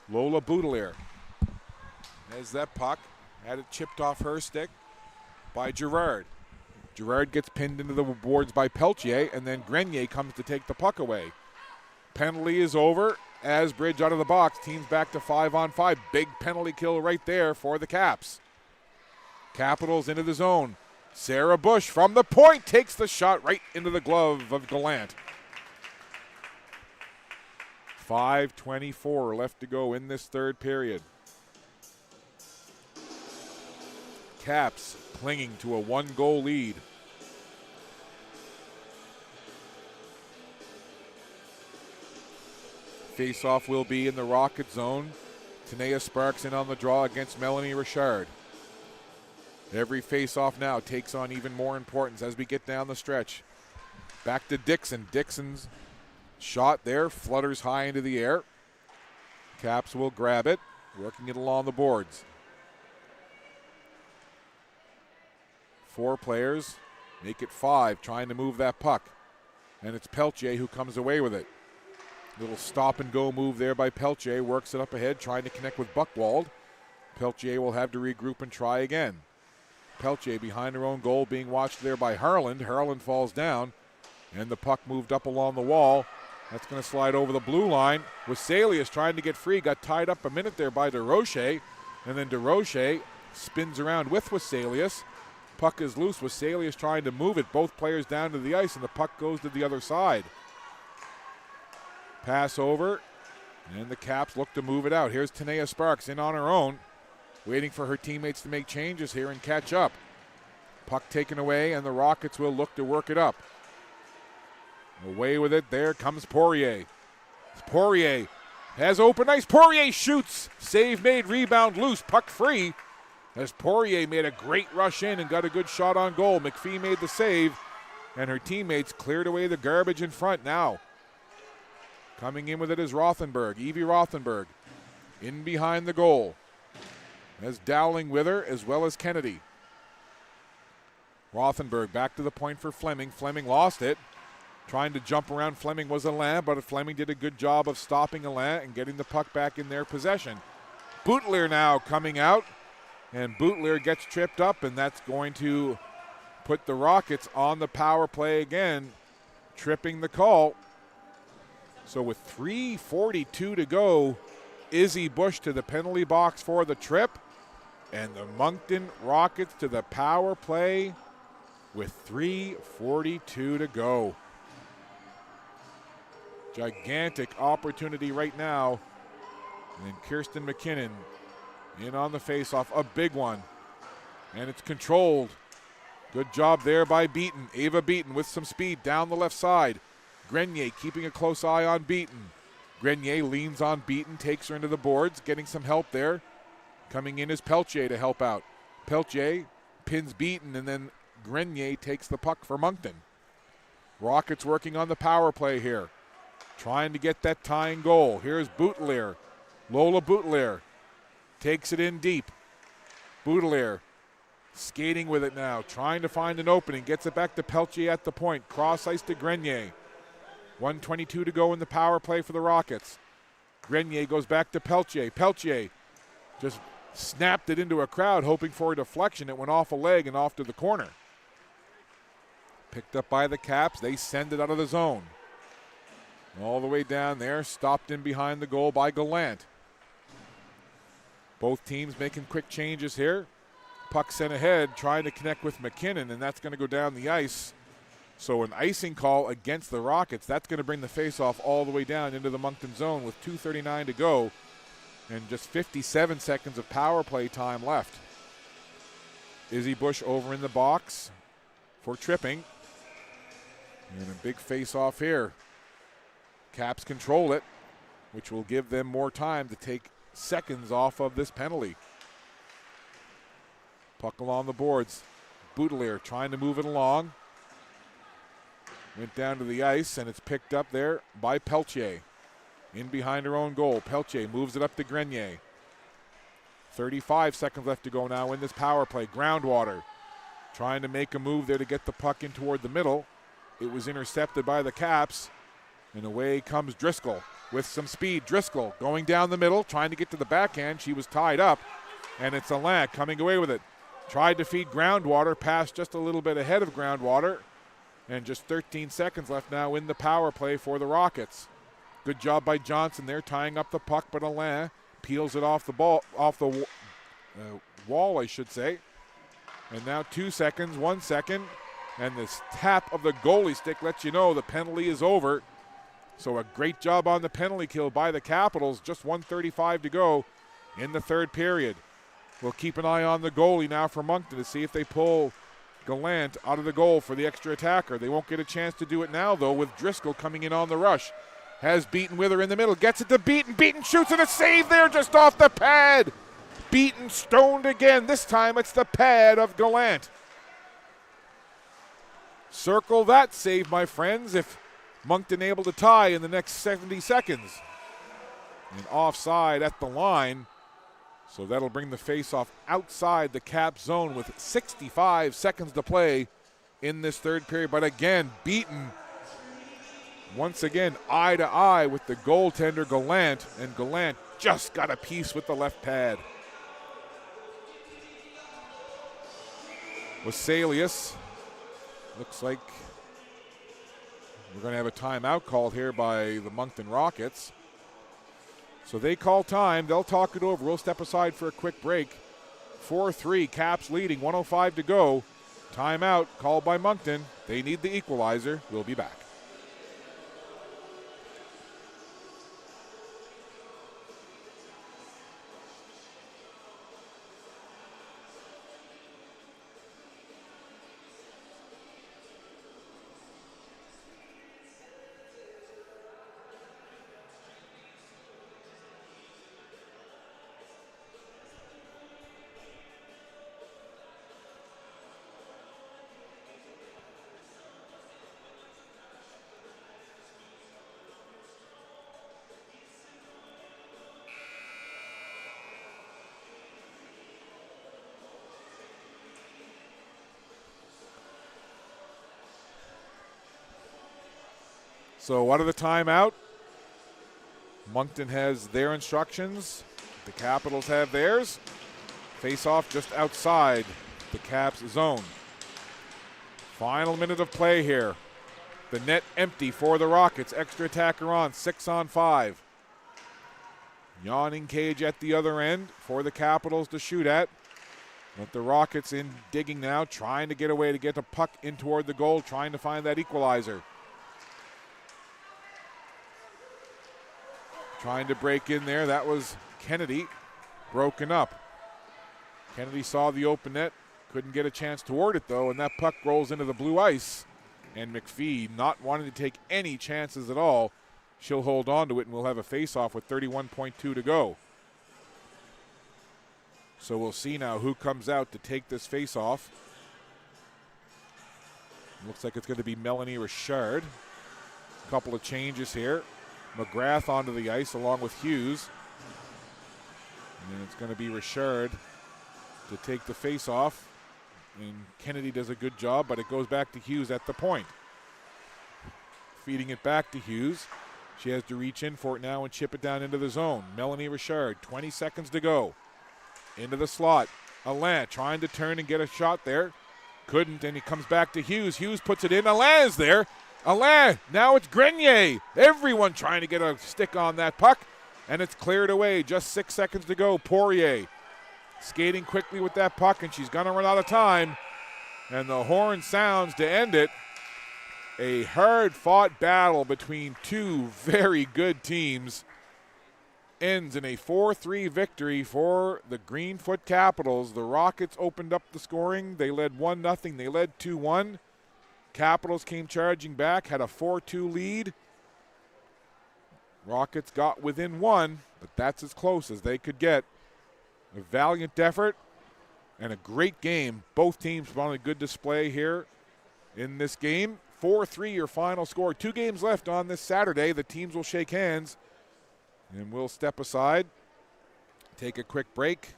Lola Boudelier has that puck. Had it chipped off her stick by Girard. Girard gets pinned into the boards by Peltier, and then Grenier comes to take the puck away. Penalty is over. Asbridge out of the box. Team's back to 5-on-5. Big penalty kill right there for the Caps. Capitals into the zone. Sarah Bush from the point takes the shot right into the glove of Gallant. 5:24 left to go in this third period. Caps clinging to a one-goal lead. Face-off will be in the Rocket zone. Tanea Sparks in on the draw against Melanie Richard. Every face-off now takes on even more importance as we get down the stretch. Back to Dixon. Dixon's Shot there, flutters high into the air. Caps will grab it, working it along the boards. 4 players, make it 5, trying to move that puck. And it's Peltier who comes away with it. Little stop and go move there by Peltier, works it up ahead, trying to connect with Buchwald. Peltier will have to regroup and try again. Peltier behind her own goal, being watched there by Harland. Harland falls down, and the puck moved up along the wall. That's going to slide over the blue line. Weselius trying to get free, got tied up a minute there by DeRoche, and then DeRoche spins around with Weselius. Puck is loose. Weselius trying to move it. Both players down to the ice, and the puck goes to the other side. Pass over, and the Caps look to move it out. Here's Tanea Sparks in on her own, waiting for her teammates to make changes here and catch up. Puck taken away, and the Rockets will look to work it up. Away with it, there comes Poirier. Poirier has open ice. Poirier shoots. Save made, rebound loose, puck free. As Poirier made a great rush in and got a good shot on goal. McPhee made the save, and her teammates cleared away the garbage in front now. Coming in with it is Rothenberg, Evie Rothenberg, in behind the goal. As Dowling with her, as well as Kennedy. Rothenberg back to the point for Fleming. Fleming lost it. Trying to jump around Fleming was Alain, but Fleming did a good job of stopping Alain and getting the puck back in their possession. Boutelier now coming out, and Boutelier gets tripped up, and that's going to put the Rockets on the power play again, tripping the call. So with 3:42 to go, Izzy Bush to the penalty box for the trip, and the Moncton Rockets to the power play with 3:42 to go. Gigantic opportunity right now. And then Kirsten McKinnon in on the faceoff, a big one. And it's controlled. Good job there by Beaton. Ava Beaton with some speed down the left side. Grenier keeping a close eye on Beaton. Grenier leans on Beaton, takes her into the boards, getting some help there. Coming in is Peltier to help out. Peltier pins Beaton, and then Grenier takes the puck for Moncton. Rockets working on the power play here, trying to get that tying goal. Here's Boutelier. Lola Boutelier takes it in deep. Boutelier skating with it now, trying to find an opening. Gets it back to Peltier at the point. Cross ice to Grenier. 1:22 to go in the power play for the Rockets. Grenier goes back to Peltier. Peltier just snapped it into a crowd, hoping for a deflection. It went off a leg and off to the corner. Picked up by the Caps. They send it out of the zone. All the way down there, stopped in behind the goal by Gallant. Both teams making quick changes here. Puck sent ahead, trying to connect with McKinnon, and that's going to go down the ice. So an icing call against the Rockets. That's going to bring the faceoff all the way down into the Moncton zone with 2:39 to go and just 57 seconds of power play time left. Izzy Bush over in the box for tripping. And a big faceoff here. Caps control it, which will give them more time to take seconds off of this penalty. Puck along the boards. Boutelier trying to move it along. Went down to the ice, and it's picked up there by Peltier. In behind her own goal. Peltier moves it up to Grenier. 35 seconds left to go now in this power play. Groundwater trying to make a move there to get the puck in toward the middle. It was intercepted by the Caps, and away comes Driscoll with some speed. Driscoll going down the middle, trying to get to the backhand. She was tied up, and it's Alain coming away with it. Tried to feed Groundwater, passed just a little bit ahead of Groundwater. And just 13 seconds left now in the power play for the Rockets. Good job by Johnson there, tying up the puck, but Alain peels it off the wall, I should say. And now 2 seconds, 1 second, and this tap of the goalie stick lets you know the penalty is over. So a great job on the penalty kill by the Capitals. Just 1:35 to go in the third period. We'll keep an eye on the goalie now for Moncton to see if they pull Gallant out of the goal for the extra attacker. They won't get a chance to do it now, though, with Driscoll coming in on the rush. Has Beaton with her in the middle. Gets it to Beaton. Beaton shoots, and a save there just off the pad. Beaton stoned again. This time it's the pad of Gallant. Circle that save, my friends. If Moncton able to tie in the next 70 seconds. And offside at the line. So that'll bring the face-off outside the Cap zone with 65 seconds to play in this third period. But again, beaten once again eye to eye with the goaltender Gallant. And Gallant just got a piece with the left pad. Wasalius, looks like we're going to have a timeout called here by the Moncton Rockets. So they call time. They'll talk it over. We'll step aside for a quick break. 4-3, Caps leading, 1:05 to go. Timeout called by Moncton. They need the equalizer. We'll be back. So what are the timeout? Moncton has their instructions. The Capitals have theirs. Face-off just outside the Caps zone. Final minute of play here. The net empty for the Rockets. Extra attacker on, 6-on-5. Yawning cage at the other end for the Capitals to shoot at. But the Rockets in digging now, trying to get away to get the puck in toward the goal, trying to find that equalizer. Trying to break in there. That was Kennedy, broken up. Kennedy saw the open net, couldn't get a chance toward it though, and that puck rolls into the blue ice. And McPhee, not wanting to take any chances at all, she'll hold on to it, and we'll have a face-off with 31.2 to go. So we'll see now who comes out to take this face-off. Looks like it's going to be Melanie Richard. A couple of changes here. McGrath onto the ice along with Hughes. And it's going to be Richard to take the face-off. And Kennedy does a good job, but it goes back to Hughes at the point. Feeding it back to Hughes. She has to reach in for it now and chip it down into the zone. Melanie Richard, 20 seconds to go. Into the slot. Alain trying to turn and get a shot there. Couldn't, and he comes back to Hughes. Hughes puts it in. Alain is there. Alain, now it's Grenier. Everyone trying to get a stick on that puck, and it's cleared away. Just 6 seconds to go. Poirier skating quickly with that puck, and she's going to run out of time. And the horn sounds to end it. A hard-fought battle between two very good teams ends in a 4-3 victory for the Greenfoot Capitals. The Rockets opened up the scoring. They led 1-0. They led 2-1. Capitals came charging back, had a 4-2 lead. Rockets got within one, but that's as close as they could get. A valiant effort and a great game. Both teams put on a good display here in this game. 4-3 your final score. 2 games left on this Saturday. The teams will shake hands, and we'll step aside, take a quick break.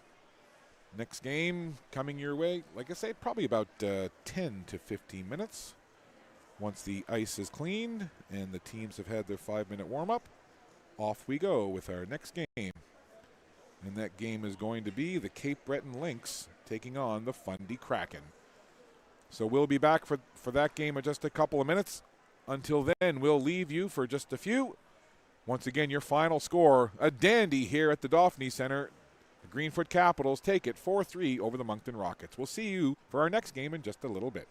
Next game coming your way, like I say, probably about 10 to 15 minutes. Once the ice is cleaned and the teams have had their 5-minute warm-up, off we go with our next game. And that game is going to be the Cape Breton Lynx taking on the Fundy Kraken. So we'll be back for that game in just a couple of minutes. Until then, we'll leave you for just a few. Once again, your final score, a dandy here at the Dauphin Center. The Greenfoot Capitals take it 4-3 over the Moncton Rockets. We'll see you for our next game in just a little bit.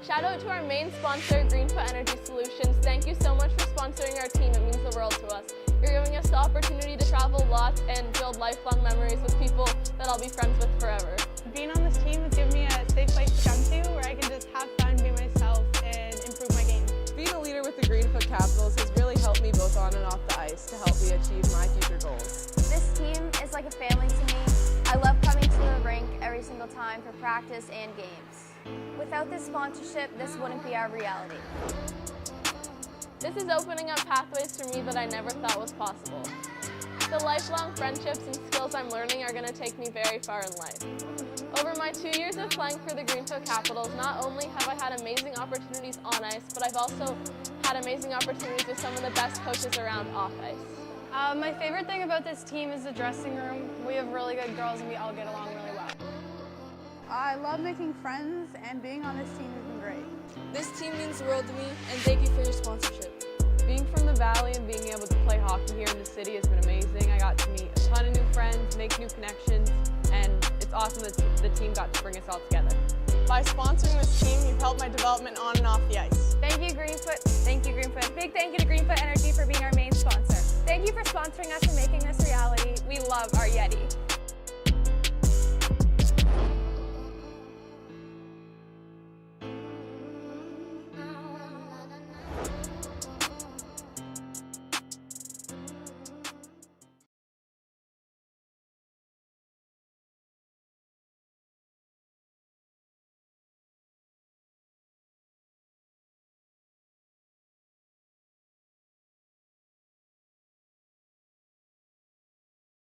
Shout out to our main sponsor, Greenfoot Energy Solutions. Thank you so much for sponsoring our team. It means the world to us. You're giving us the opportunity to travel lots and build lifelong memories with people that I'll be friends with forever. Being on this team has given me a safe place to come to where I can just have fun, be myself, and improve my game. Being a leader with the Greenfoot Capitals has really helped me both on and off the ice to help me achieve my future goals. This team is like a family to me. I love coming to the rink every single time for practice and games. Without this sponsorship, this wouldn't be our reality. This is opening up pathways for me that I never thought was possible. The lifelong friendships and skills I'm learning are going to take me very far in life. Over my 2 years of playing for the Greenfoot Capitals, not only have I had amazing opportunities on ice, but I've also had amazing opportunities with some of the best coaches around off ice. My favorite thing about this team is the dressing room. We have really good girls and we all get along really well. I love making friends, and being on this team has been great. This team means the world to me, and thank you for your sponsorship. Being from the Valley and being able to play hockey here in the city has been amazing. I got to meet a ton of new friends, make new connections, and it's awesome that the team got to bring us all together. By sponsoring this team, you've helped my development on and off the ice. Thank you, Greenfoot. Thank you, Greenfoot. Big thank you to Greenfoot Energy for being our main sponsor. Thank you for sponsoring us and making this reality. We love our Yeti.